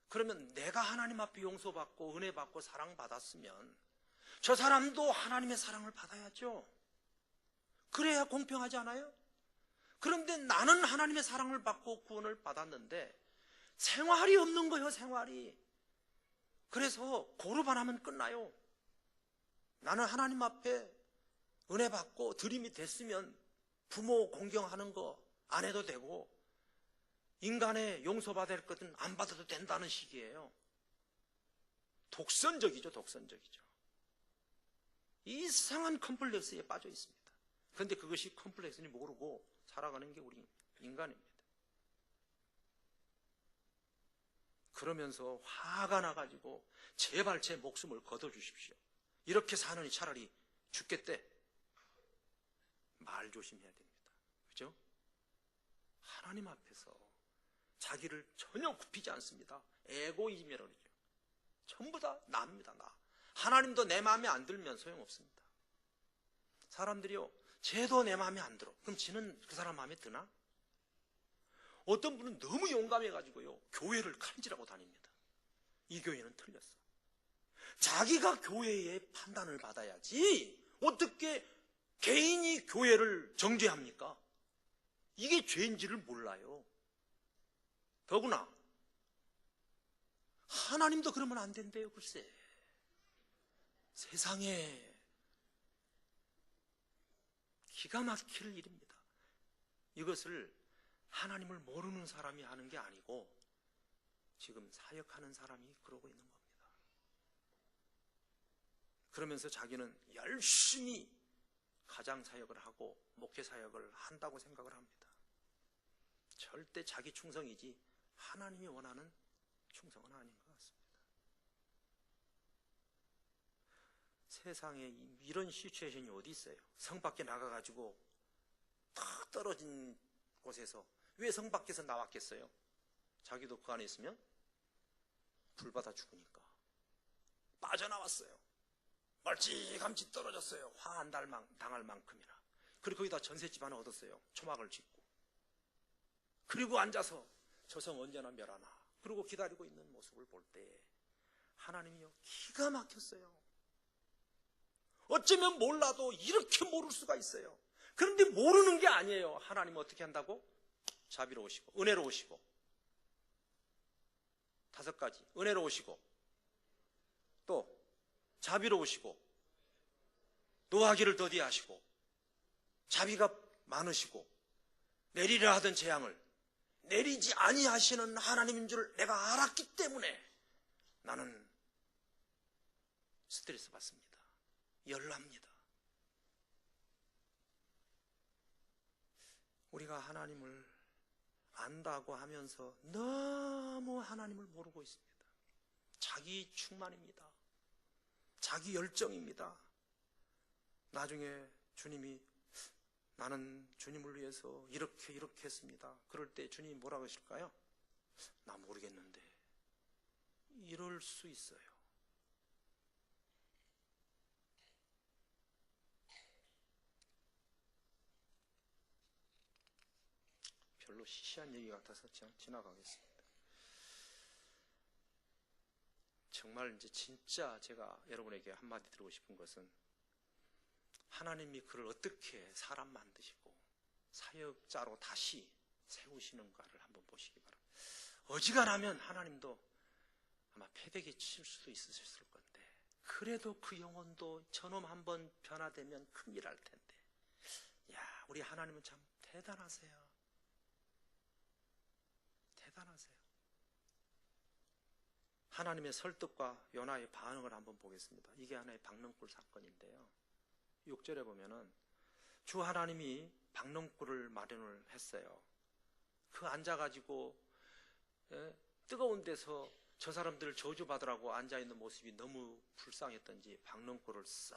그러면 내가 하나님 앞에 용서받고 은혜받고 사랑받았으면 저 사람도 하나님의 사랑을 받아야죠. 그래야 공평하지 않아요? 그런데 나는 하나님의 사랑을 받고 구원을 받았는데 생활이 없는 거예요, 생활이. 그래서 고르반 하면 끝나요. 나는 하나님 앞에 은혜 받고 드림이 됐으면 부모 공경하는 거 안 해도 되고 인간의 용서받을 것은 안 받아도 된다는 식이에요. 독선적이죠, 독선적이죠. 이상한 컴플렉스에 빠져 있습니다. 그런데 그것이 컴플렉스인지 모르고 살아가는 게 우리 인간입니다. 그러면서 화가 나가지고 제발 제 목숨을 거둬주십시오. 이렇게 사느니 차라리 죽겠대. 말 조심해야 됩니다. 그죠? 하나님 앞에서 자기를 전혀 굽히지 않습니다. 에고이즘이라고 그러죠. 전부 다 나입니다, 나. 하나님도 내 마음에 안 들면 소용없습니다. 사람들이요, 쟤도 내 마음에 안 들어. 그럼 지는 그 사람 마음에 드나? 어떤 분은 너무 용감해가지고요, 교회를 칼질하고 다닙니다. 이 교회는 틀렸어. 자기가 교회의 판단을 받아야지 어떻게 개인이 교회를 정죄합니까? 이게 죄인지를 몰라요. 더구나 하나님도 그러면 안 된대요. 글쎄, 세상에 기가 막힐 일입니다. 이것을 하나님을 모르는 사람이 하는 게 아니고 지금 사역하는 사람이 그러고 있는 겁니다. 그러면서 자기는 열심히 가장 사역을 하고 목회 사역을 한다고 생각을 합니다. 절대 자기 충성이지 하나님이 원하는 충성은 아닌 것 같습니다. 세상에 이런 시츄에이션이 어디 있어요? 성 밖에 나가가지고 탁 떨어진 곳에서 왜 성 밖에서 나왔겠어요? 자기도 그 안에 있으면 불받아 죽으니까 빠져나왔어요. 멀찌감치 떨어졌어요. 화 안 당할 만큼이나. 그리고 거기다 전셋집 하나 얻었어요. 초막을 짓고. 그리고 앉아서 저 성 언제나 멸하나. 그리고 기다리고 있는 모습을 볼 때 하나님이요, 기가 막혔어요. 어쩌면 몰라도 이렇게 모를 수가 있어요. 그런데 모르는 게 아니에요. 하나님은 어떻게 한다고? 자비로우시고 은혜로우시고, 5가지 은혜로우시고, 또 자비로우시고, 노하기를 더디하시고, 자비가 많으시고, 내리려 하던 재앙을 내리지 아니하시는 하나님인 줄 내가 알았기 때문에 나는 스트레스 받습니다. 열납니다. 우리가 하나님을 안다고 하면서 너무 하나님을 모르고 있습니다. 자기 충만입니다. 자기 열정입니다. 나중에 주님이 나는 주님을 위해서 이렇게 했습니다. 그럴 때 주님이 뭐라고 하실까요? 나 모르겠는데. 이럴 수 있어요. 별로 시시한 얘기 같아서 그냥 지나가겠습니다. 정말 이제 진짜 제가 여러분에게 한마디 드리고 싶은 것은, 하나님이 그를 어떻게 사람 만드시고 사역자로 다시 세우시는가를 한번 보시기 바랍니다. 어지간하면 하나님도 아마 패대기 칠 수도 있으셨을 건데, 그래도 그 영혼도 저놈 한번 변화되면 큰일 날 텐데, 야, 우리 하나님은 참 대단하세요. 대단하세요. 하나님의 설득과 요나의 반응을 한번 보겠습니다. 이게 하나의 박능굴 사건인데요, 6절에 보면은 주 하나님이 박능굴을 마련을 했어요. 그 앉아가지고 뜨거운 데서 저 사람들을 저주받으라고 앉아있는 모습이 너무 불쌍했던지 박능굴을 싹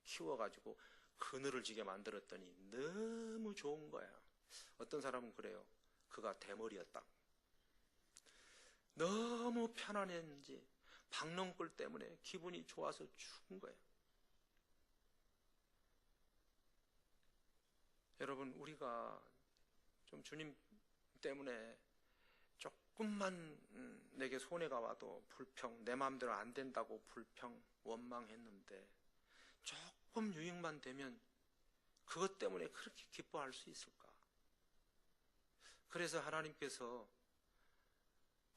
키워가지고 그늘을 지게 만들었더니 너무 좋은 거야. 어떤 사람은 그래요. 그가 대머리였다. 너무 편안했는지 박능굴 때문에 기분이 좋아서 죽은 거예요. 여러분, 우리가 좀 주님 때문에 조금만 내게 손해가 와도 불평, 내 마음대로 안 된다고 불평, 원망했는데 조금 유익만 되면 그것 때문에 그렇게 기뻐할 수 있을까? 그래서 하나님께서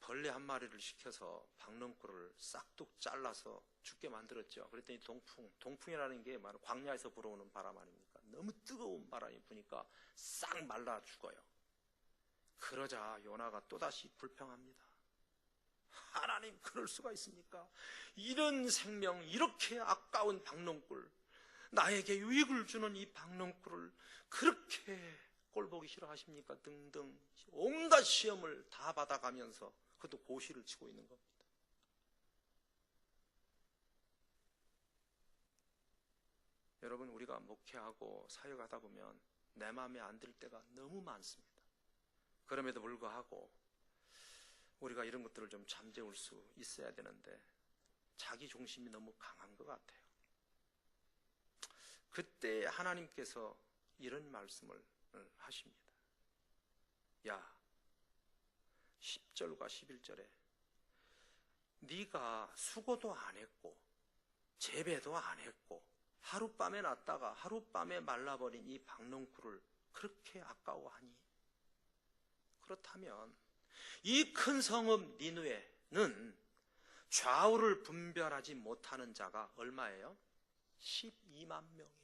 벌레 한 마리를 시켜서 박능굴을 싹둑 잘라서 죽게 만들었죠. 그랬더니 동풍이라는 게 바로 광야에서 불어오는 바람 아닙니까? 너무 뜨거운 바람이 부니까 싹 말라 죽어요. 그러자 요나가 또다시 불평합니다. 하나님, 그럴 수가 있습니까? 이런 생명, 이렇게 아까운 박능굴, 나에게 유익을 주는 이 박능굴을 그렇게 꼴보기 싫어하십니까? 등등 온갖 시험을 다 받아가면서 그것도 고시를 치고 있는 겁니다. 여러분, 우리가 목회하고 사역하다 보면 내 마음에 안 들 때가 너무 많습니다. 그럼에도 불구하고 우리가 이런 것들을 좀 잠재울 수 있어야 되는데 자기 중심이 너무 강한 것 같아요. 그때 하나님께서 이런 말씀을 하십니다. 야, 10절과 11절에 네가 수고도 안 했고 재배도 안 했고 하룻밤에 났다가 하룻밤에 말라버린 이 박능굴을 그렇게 아까워하니? 그렇다면 이 큰 성읍 니느웨는 좌우를 분별하지 못하는 자가 얼마예요? 12만 명이에요.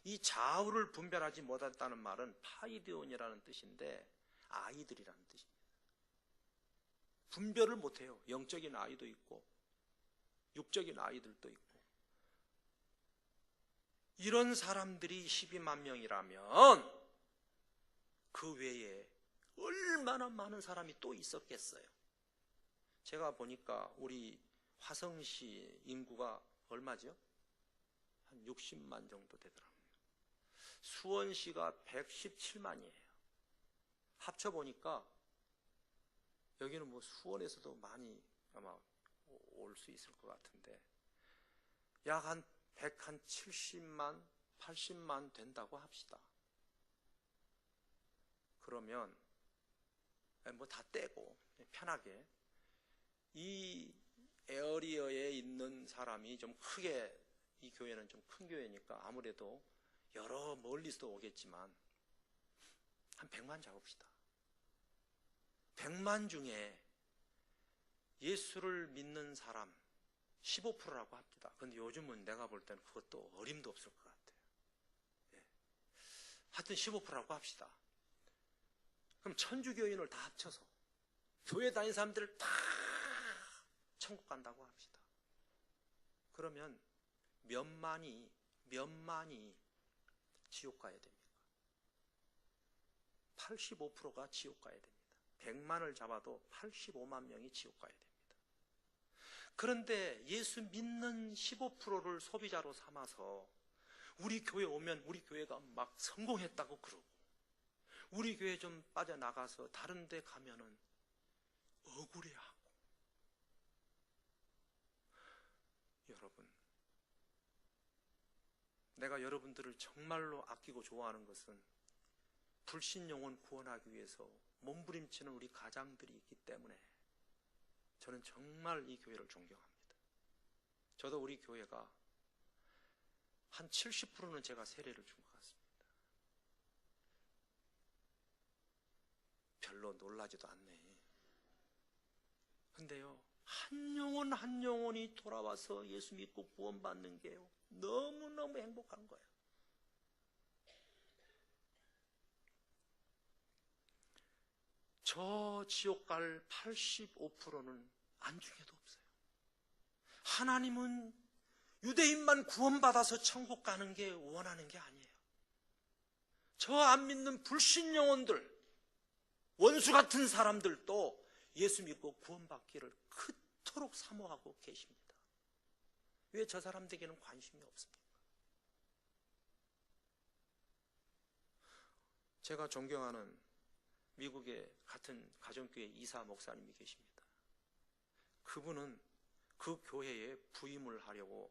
이 좌우를 분별하지 못했다는 말은 파이디온이라는 뜻인데 아이들이라는 뜻입니다. 분별을 못해요. 영적인 아이도 있고 육적인 아이들도 있고. 이런 사람들이 12만 명이라면 그 외에 얼마나 많은 사람이 또 있었겠어요. 제가 보니까 우리 화성시 인구가 얼마죠? 한 60만 정도 되더라고요. 수원시가 117만이에요. 합쳐보니까 여기는 뭐 수원에서도 많이 아마 올 수 있을 것 같은데 약 한 170만, 80만 된다고 합시다. 그러면 뭐 다 떼고 편하게 이 에어리어에 있는 사람이 좀 크게, 이 교회는 좀 큰 교회니까 아무래도 여러 멀리서도 오겠지만 한 100만 잡읍시다. 100만 중에 예수를 믿는 사람 15%라고 합니다. 근데 요즘은 내가 볼 때는 그것도 어림도 없을 것 같아요. 예. 하여튼 15%라고 합시다. 그럼 천주교인을 다 합쳐서 교회 다니는 사람들을 다 천국 간다고 합시다. 그러면 몇 만이 지옥 가야 됩니까? 85%가 지옥 가야 됩니다. 100만을 잡아도 85만 명이 지옥 가야 됩니다. 그런데 예수 믿는 15%를 소비자로 삼아서 우리 교회 오면 우리 교회가 막 성공했다고 그러고, 우리 교회 좀 빠져나가서 다른 데 가면은 억울해하고. 여러분, 내가 여러분들을 정말로 아끼고 좋아하는 것은 불신 영혼 구원하기 위해서 몸부림치는 우리 가장들이 있기 때문에 저는 정말 이 교회를 존경합니다. 저도 우리 교회가 한 70%는 제가 세례를 준 것 같습니다. 별로 놀라지도 않네. 근데요, 한 영혼 한 영혼이 돌아와서 예수 믿고 구원받는 게요, 너무너무 행복한 거예요. 저 지옥 갈 85%는 안중에도 없어요. 하나님은 유대인만 구원받아서 천국 가는 게 원하는 게 아니에요. 저 안 믿는 불신 영혼들, 원수 같은 사람들도 예수 믿고 구원받기를 그토록 사모하고 계십니다. 왜 저 사람들에게는 관심이 없습니까? 제가 존경하는 미국의 같은 가정교회 이사 목사님이 계십니다. 그분은 그 교회에 부임을 하려고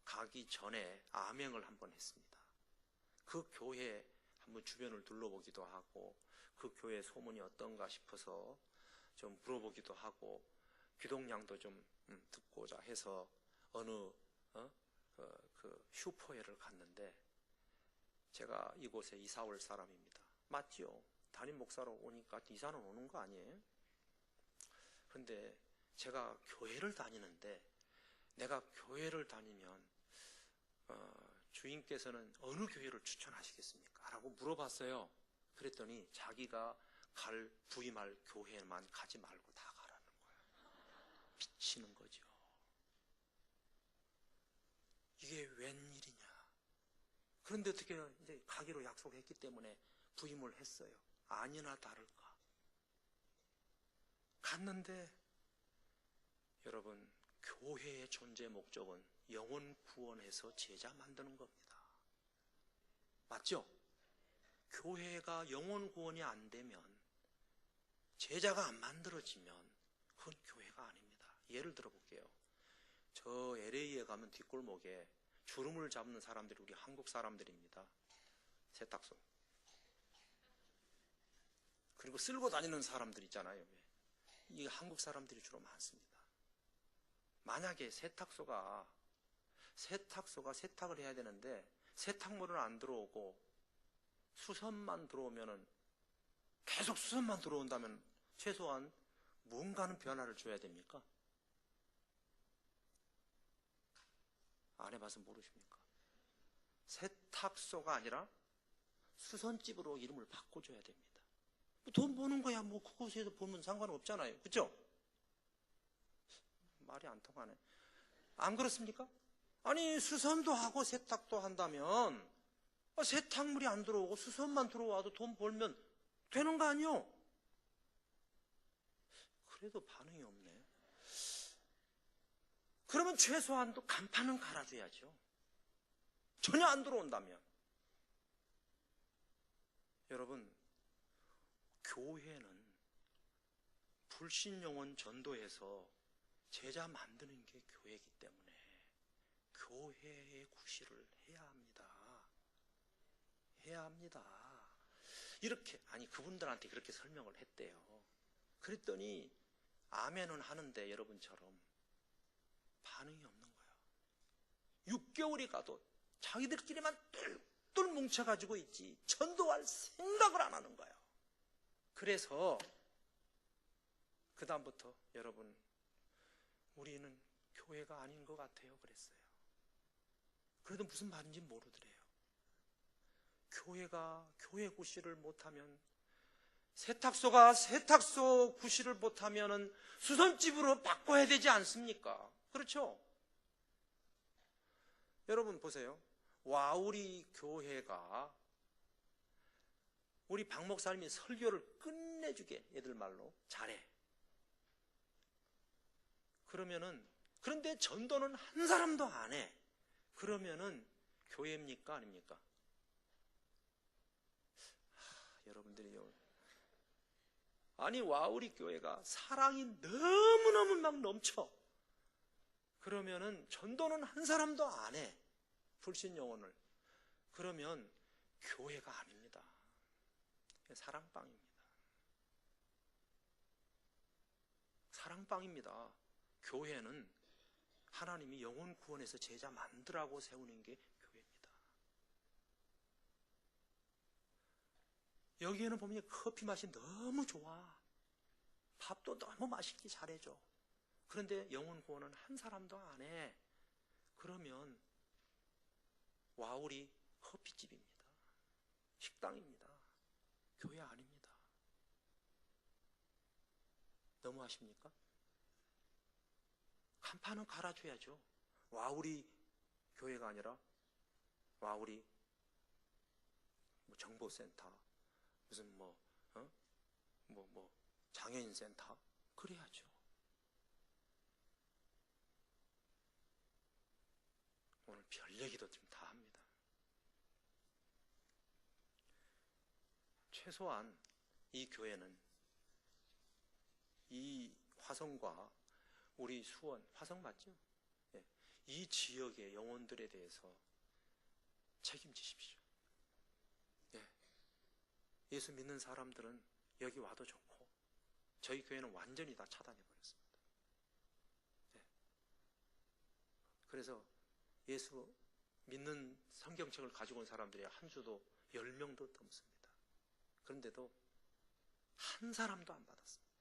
가기 전에 아멘을 한번 했습니다. 그 교회 한번 주변을 둘러보기도 하고 그 교회 소문이 어떤가 싶어서 좀 물어보기도 하고 기독량도 좀 듣고자 해서 어느 그 슈퍼회를 갔는데, 제가 이곳에 이사 올 사람입니다. 맞지요? 담임 목사로 오니까 이사는 오는 거 아니에요? 그런데 제가 교회를 다니는데, 내가 교회를 다니면 주인께서는 어느 교회를 추천하시겠습니까? 라고 물어봤어요. 그랬더니 자기가 부임할 교회만 가지 말고 다 가라는 거예요. 미치는 거죠. 이게 웬일이냐. 그런데 어떻게 이제 가기로 약속했기 때문에 부임을 했어요. 아니나 다를까. 갔는데 여러분, 교회의 존재 목적은 영혼 구원해서 제자 만드는 겁니다. 맞죠? 교회가 영혼 구원이 안 되면, 제자가 안 만들어지면 그건 교회가 아닙니다. 예를 들어 볼게요. 저 LA에 가면 뒷골목에 주름을 잡는 사람들이 우리 한국 사람들입니다. 세탁소. 그리고 쓸고 다니는 사람들 있잖아요. 이 한국 사람들이 주로 많습니다. 만약에 세탁소가 세탁을 해야 되는데 세탁물은 안 들어오고 수선만 들어오면은, 계속 수선만 들어온다면 최소한 뭔가는 변화를 줘야 됩니까? 안 해봐서 모르십니까? 세탁소가 아니라 수선집으로 이름을 바꿔줘야 됩니다. 돈 버는 거야 뭐 그곳에서 보면 상관없잖아요. 그렇죠? 말이 안 통하네. 안 그렇습니까? 아니, 수선도 하고 세탁도 한다면 세탁물이 안 들어오고 수선만 들어와도 돈 벌면 되는 거 아니요? 그래도 반응이 없네. 그러면 최소한도 간판은 갈아줘야죠. 전혀 안 들어온다면. 여러분, 교회는 불신 영혼 전도해서 제자 만드는 게 교회이기 때문에 교회의 구실을 해야 합니다. 해야 합니다. 이렇게, 그분들한테 그렇게 설명을 했대요. 그랬더니 아멘은 하는데 여러분처럼 반응이 없는 거예요. 6개월이 가도 자기들끼리만 똘똘 뭉쳐가지고 있지 전도할 생각을 안 하는 거예요. 그래서 그 다음부터 여러분, 우리는 교회가 아닌 것 같아요 그랬어요. 그래도 무슨 말인지 모르더래요. 교회가 교회 구실을 못하면, 세탁소가 세탁소 구실을 못하면 수선집으로 바꿔야 되지 않습니까? 그렇죠? 여러분 보세요. 우리 교회가, 우리 박 목사님이 설교를 끝내주게 애들 말로 잘해. 그런데 전도는 한 사람도 안 해. 그러면은 교회입니까? 아닙니까? 여러분들이요. 우리 교회가 사랑이 너무너무 막 넘쳐. 그러면은 전도는 한 사람도 안 해. 불신 영혼을. 그러면 교회가 아닙니다. 사랑방입니다. 사랑방입니다. 교회는 하나님이 영혼 구원해서 제자 만들라고 세우는 게 교회입니다. 여기에는 보면 커피 맛이 너무 좋아. 밥도 너무 맛있게 잘해줘. 그런데 영혼 구원은 한 사람도 안 해. 그러면 와우리 커피집입니다. 식당입니다. 교회 아닙니다. 너무하십니까? 간판은 갈아줘야죠. 와우리 교회가 아니라 와우리 정보센터, 무슨 장애인 센터, 그래야죠. 오늘 별 얘기도 좀 다 합니다. 최소한 이 교회는 이 화성과 우리 수원, 화성 맞죠? 예. 이 지역의 영혼들에 대해서 책임지십시오. 예. 예수 믿는 사람들은 여기 와도 좋고, 저희 교회는 완전히 다 차단해버렸습니다. 예. 그래서 예수 믿는 성경책을 가지고 온 사람들이 한 주도 10명도 넘습니다. 그런데도 한 사람도 안 받았습니다.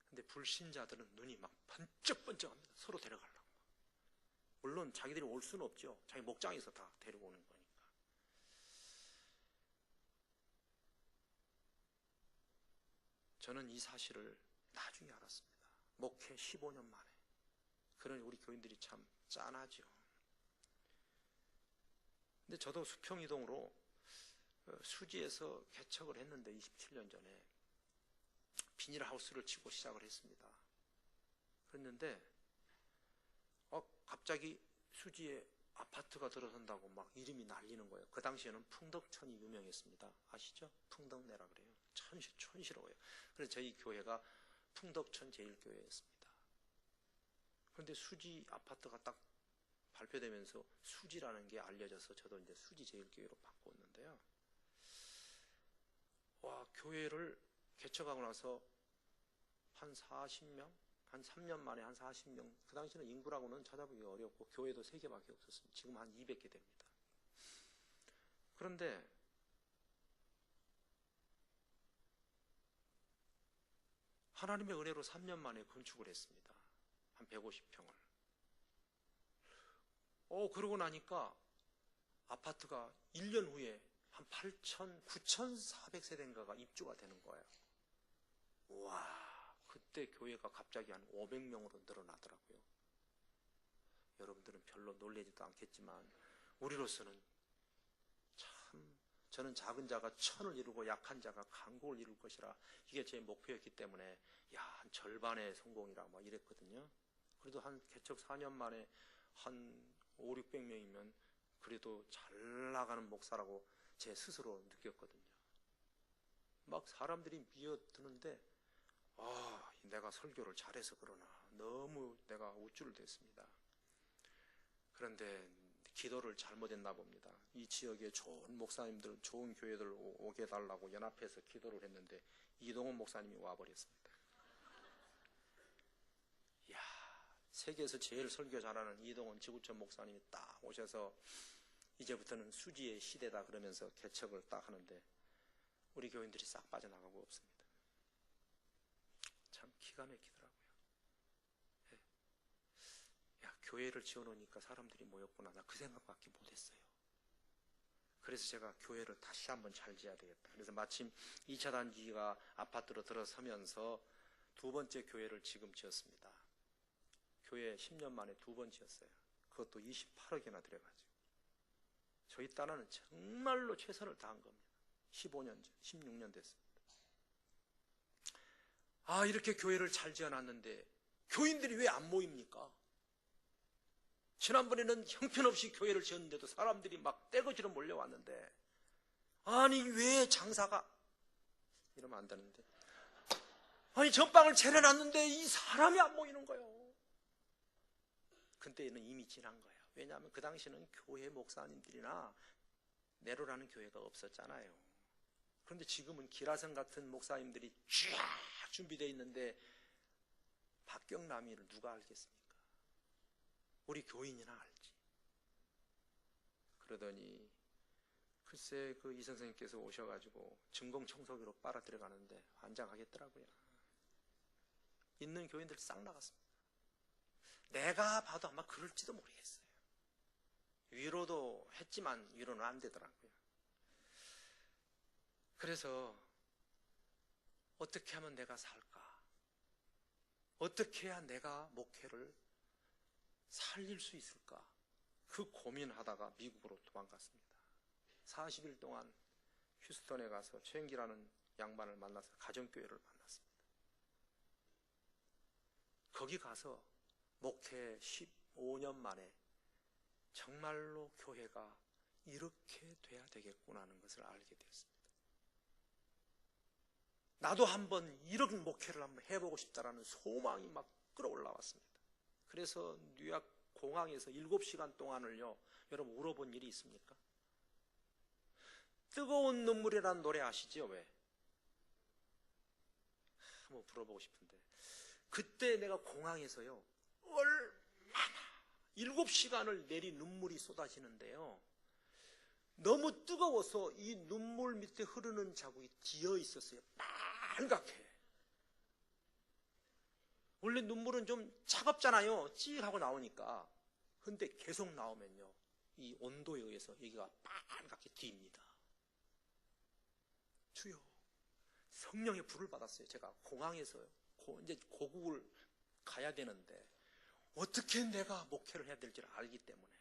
근데 불신자들은 눈이 막 번쩍번쩍합니다. 서로 데려가려고. 물론 자기들이 올 수는 없죠. 자기 목장에서 다 데리고 오는 거니까. 저는 이 사실을 나중에 알았습니다. 목회 15년 만에. 그러니 우리 교인들이 참 짠하죠. 근데 저도 수평이동으로 수지에서 개척을 했는데 27년 전에 비닐하우스를 치고 시작을 했습니다. 그랬는데 갑자기 수지에 아파트가 들어선다고 막 이름이 날리는 거예요. 그 당시에는 풍덕천이 유명했습니다. 아시죠? 풍덕내라 그래요. 촌스러워요. 그래서 저희 교회가 풍덕천 제일교회였습니다. 그런데 수지 아파트가 딱 발표되면서 수지라는 게 알려져서 저도 이제 수지 제일교회로 바꿨는데요. 와, 교회를 개척하고 나서 한 40명? 한 3년 만에 한 40명. 그 당시에는 인구라고는 찾아보기 어렵고 교회도 3개밖에 없었습니다. 지금 한 200개 됩니다. 그런데 하나님의 은혜로 3년 만에 건축을 했습니다. 한 150평을. 그러고 나니까 아파트가 1년 후에 한 9,400세대인가가 입주가 되는 거예요. 와, 그때 교회가 갑자기 한 500명으로 늘어나더라고요. 여러분들은 별로 놀라지도 않겠지만 우리로서는 참, 저는 작은 자가 천을 이루고 약한 자가 강국을 이룰 것이라, 이게 제 목표였기 때문에 한 절반의 성공이라 막 이랬거든요. 그래도 한 개척 4년 만에 한 5, 600명이면 그래도 잘 나가는 목사라고 제 스스로 느꼈거든요. 막 사람들이 미어드는데 내가 설교를 잘해서 그러나 너무 내가 우쭐댔습니다. 그런데 기도를 잘못했나 봅니다. 이 지역에 좋은 목사님들, 좋은 교회들 오게 해달라고 연합해서 기도를 했는데 이동훈 목사님이 와버렸습니다. 이야, 세계에서 제일 설교 잘하는 이동훈 지구촌 목사님이 딱 오셔서 이제부터는 수지의 시대다 그러면서 개척을 딱 하는데 우리 교인들이 싹 빠져나가고 없습니다. 참 기가 막히더라고요. 예. 교회를 지어놓으니까 사람들이 모였구나. 나 그 생각밖에 못했어요. 그래서 제가 교회를 다시 한번 잘 지어야 되겠다. 그래서 마침 2차 단지가 아파트로 들어서면서 두 번째 교회를 지금 지었습니다. 교회 10년 만에 두 번 지었어요. 그것도 28억이나 들어가죠. 저희 딸은 정말로 최선을 다한 겁니다. 15년 전, 16년 됐습니다. 이렇게 교회를 잘 지어놨는데 교인들이 왜 안 모입니까? 지난번에는 형편없이 교회를 지었는데도 사람들이 막 떼거지로 몰려왔는데, 아니 왜 장사가 이러면 안 되는데, 전방을 차려놨는데 이 사람이 안 모이는 거예요. 그때는 이미 지난 거예요. 왜냐하면 그 당시에는 교회 목사님들이나 내로라는 교회가 없었잖아요. 그런데 지금은 기라성 같은 목사님들이 쫙 준비되어 있는데 박경남이를 누가 알겠습니까? 우리 교인이나 알지. 그러더니 글쎄 그 이 선생님께서 오셔가지고 진공청소기로 빨아들여가는데 환장하겠더라고요. 있는 교인들 싹 나갔습니다. 내가 봐도 아마 그럴지도 모르겠어요. 위로도 했지만 위로는 안 되더라고요. 그래서 어떻게 하면 내가 살까? 어떻게 해야 내가 목회를 살릴 수 있을까? 그 고민하다가 미국으로 도망갔습니다. 40일 동안 휴스턴에 가서 최영기라는 양반을 만나서 가정교회를 만났습니다. 거기 가서 목회 15년 만에 정말로 교회가 이렇게 돼야 되겠구나 하는 것을 알게 되었습니다. 나도 한번 이런 목회를 한번 해보고 싶다라는 소망이 막 끌어올라왔습니다. 그래서 뉴욕 공항에서 7시간 동안을요, 여러분 울어본 일이 있습니까? 뜨거운 눈물이라는 노래 아시죠? 왜? 한번 불러보고 싶은데, 그때 내가 공항에서요 얼마나 7시간을 내리 눈물이 쏟아지는데요, 너무 뜨거워서 이 눈물 밑에 흐르는 자국이 뒤어 있었어요. 빨갛게. 원래 눈물은 좀 차갑잖아요, 찌익 하고 나오니까. 근데 계속 나오면요 이 온도에 의해서 여기가 빨갛게 뒤입니다. 주여, 성령의 불을 받았어요. 제가 공항에서요 이제 고국을 가야 되는데 어떻게 내가 목회를 해야 될지를 알기 때문에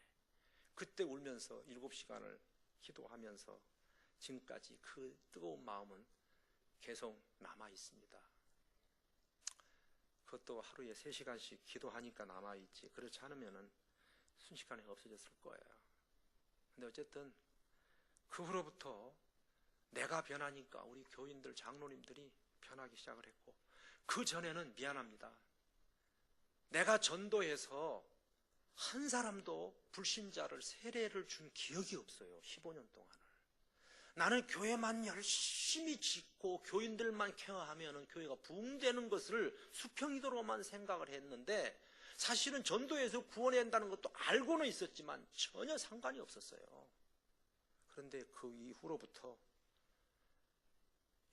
그때 울면서 7시간을 기도하면서 지금까지 그 뜨거운 마음은 계속 남아 있습니다. 그것도 하루에 3시간씩 기도하니까 남아있지, 그렇지 않으면 순식간에 없어졌을 거예요. 근데 어쨌든 그 후로부터 내가 변하니까 우리 교인들, 장로님들이 변하기 시작을 했고, 그 전에는 미안합니다, 내가 전도해서 한 사람도 불신자를 세례를 준 기억이 없어요. 15년 동안을 나는 교회만 열심히 짓고 교인들만 케어하면 교회가 부흥되는 것을 수평이도로만 생각을 했는데, 사실은 전도해서 구원해야 한다는 것도 알고는 있었지만 전혀 상관이 없었어요. 그런데 그 이후로부터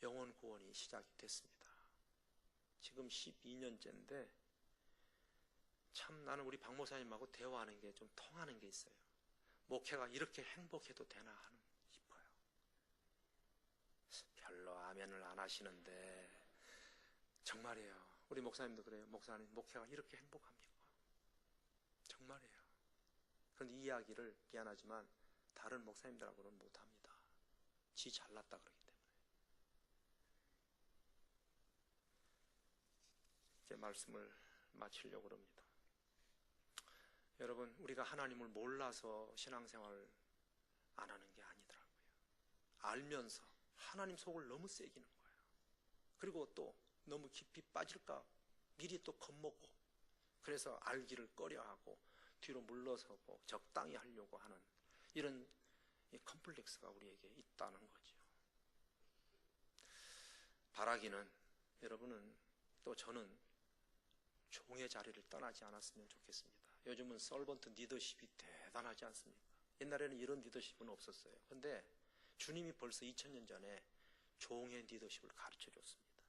영혼 구원이 시작이 됐습니다. 지금 12년째인데 참 나는 우리 박 목사님하고 대화하는 게 좀 통하는 게 있어요. 목회가 이렇게 행복해도 되나 하는 싶어요. 별로 아멘을 안 하시는데 정말이에요. 우리 목사님도 그래요. 목사님, 목회가 이렇게 행복합니까? 정말이에요. 그런데 이 이야기를 미안하지만 다른 목사님들하고는 못합니다. 지 잘났다 그러기 때문에. 이제 말씀을 마치려고 합니다. 여러분, 우리가 하나님을 몰라서 신앙생활을 안 하는 게 아니더라고요. 알면서 하나님 속을 너무 새기는 거예요. 그리고 또 너무 깊이 빠질까 미리 또 겁먹고, 그래서 알기를 꺼려하고 뒤로 물러서고 적당히 하려고 하는 이런 컴플렉스가 우리에게 있다는 거죠. 바라기는, 여러분은 또 저는 종의 자리를 떠나지 않았으면 좋겠습니다. 요즘은 서번트 리더십이 대단하지 않습니까? 옛날에는 이런 리더십은 없었어요. 그런데 주님이 벌써 2000년 전에 종의 리더십을 가르쳐 줬습니다.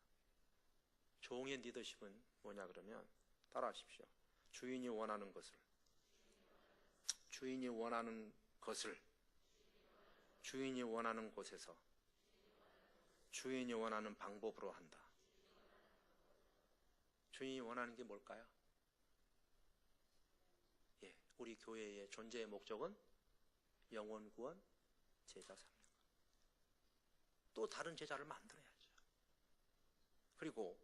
종의 리더십은 뭐냐 그러면 따라하십시오. 주인이 원하는 것을 주인이 원하는 곳에서 주인이 원하는 방법으로 한다. 주인이 원하는 게 뭘까요? 우리 교회의 존재의 목적은 영혼 구원, 제자 삼는 것. 또 다른 제자를 만들어야죠. 그리고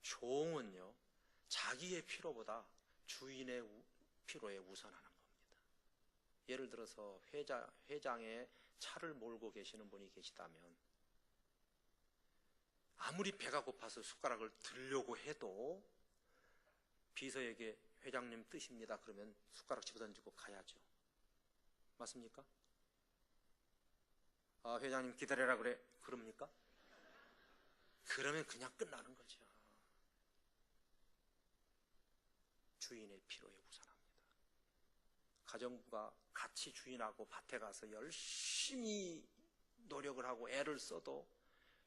종은요, 자기의 필요보다 주인의 필요에 우선하는 겁니다. 예를 들어서 회장에 차를 몰고 계시는 분이 계시다면 아무리 배가 고파서 숟가락을 들려고 해도 비서에게 회장님 뜻입니다 그러면 숟가락 집어던지고 가야죠. 맞습니까? 아, 회장님 기다려라 그래. 그럽니까? 그러면 그냥 끝나는 거죠. 주인의 필요에 우선합니다. 가정부가 같이 주인하고 밭에 가서 열심히 열심히 노력을 하고 애를 써도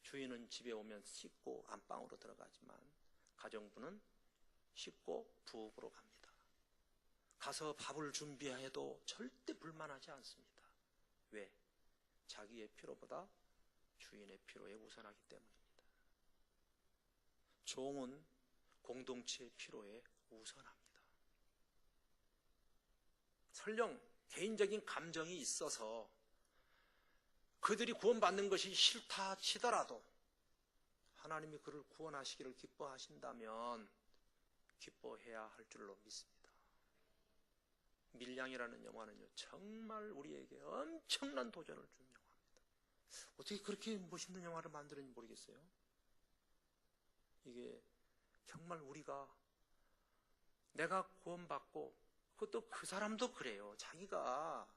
주인은 집에 오면 씻고 안방으로 들어가지만 가정부는 씻고 부엌으로 갑니다. 가서 밥을 준비해도 절대 불만하지 않습니다. 왜? 자기의 필요보다 주인의 필요에 우선하기 때문입니다. 종은 공동체의 필요에 우선합니다. 설령 개인적인 감정이 있어서 그들이 구원받는 것이 싫다 치더라도 하나님이 그를 구원하시기를 기뻐하신다면 기뻐해야 할 줄로 믿습니다. 밀양이라는 영화는요, 정말 우리에게 엄청난 도전을 준 영화입니다. 어떻게 그렇게 멋있는 영화를 만들었는지 모르겠어요. 이게 정말 우리가 내가 구원받고, 그것도 그 사람도 그래요. 자기가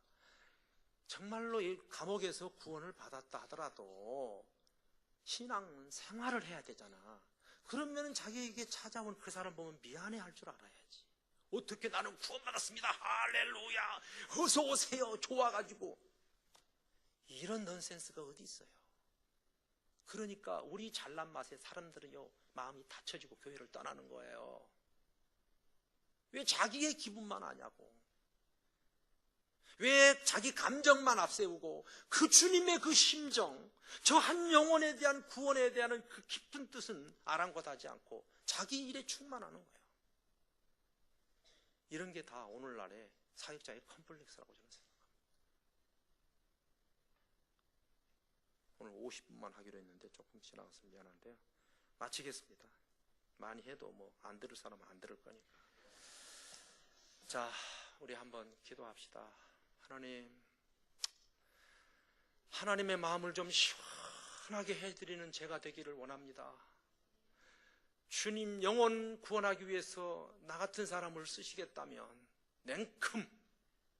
정말로 이 감옥에서 구원을 받았다 하더라도 신앙 생활을 해야 되잖아. 그러면 자기에게 찾아온 그 사람 보면 미안해 할 줄 알아야지. 어떻게 나는 구원받았습니다, 할렐루야, 어서 오세요, 좋아가지고. 이런 넌센스가 어디 있어요. 그러니까 우리 잘난 맛에 사람들은요, 마음이 닫혀지고 교회를 떠나는 거예요. 왜 자기의 기분만 아냐고. 왜 자기 감정만 앞세우고 그 주님의 그 심정, 저 한 영혼에 대한 구원에 대한 그 깊은 뜻은 아랑곳하지 않고 자기 일에 충만하는 거예요. 이런 게 다 오늘날의 사역자의 컴플렉스라고 저는 생각합니다. 오늘 50분만 하기로 했는데 조금 지나가서 미안한데요. 마치겠습니다. 많이 해도 뭐 안 들을 사람은 안 들을 거니까. 자, 우리 한번 기도합시다. 하나님, 하나님의 마음을 좀 시원하게 해드리는 제가 되기를 원합니다. 주님 영혼 구원하기 위해서 나 같은 사람을 쓰시겠다면 냉큼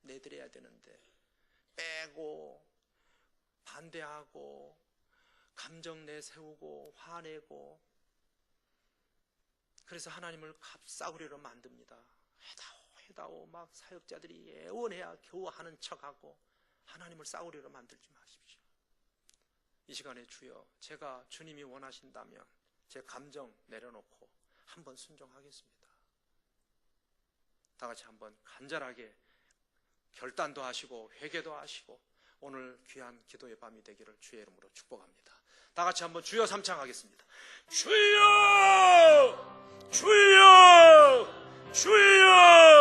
내드려야 되는데 빼고 반대하고 감정 내세우고 화내고, 그래서 하나님을 값싸구려로 만듭니다. 해다오 막 사역자들이 애원해야 겨우 하는 척하고 하나님을 싸구려로 만들지 마십시오. 이 시간에 주여, 제가 주님이 원하신다면 제 감정 내려놓고 한번 순종하겠습니다. 다 같이 한번 간절하게 결단도 하시고 회개도 하시고 오늘 귀한 기도의 밤이 되기를 주의 이름으로 축복합니다. 다 같이 한번 주여 삼창하겠습니다. 주여! 주여! 주여!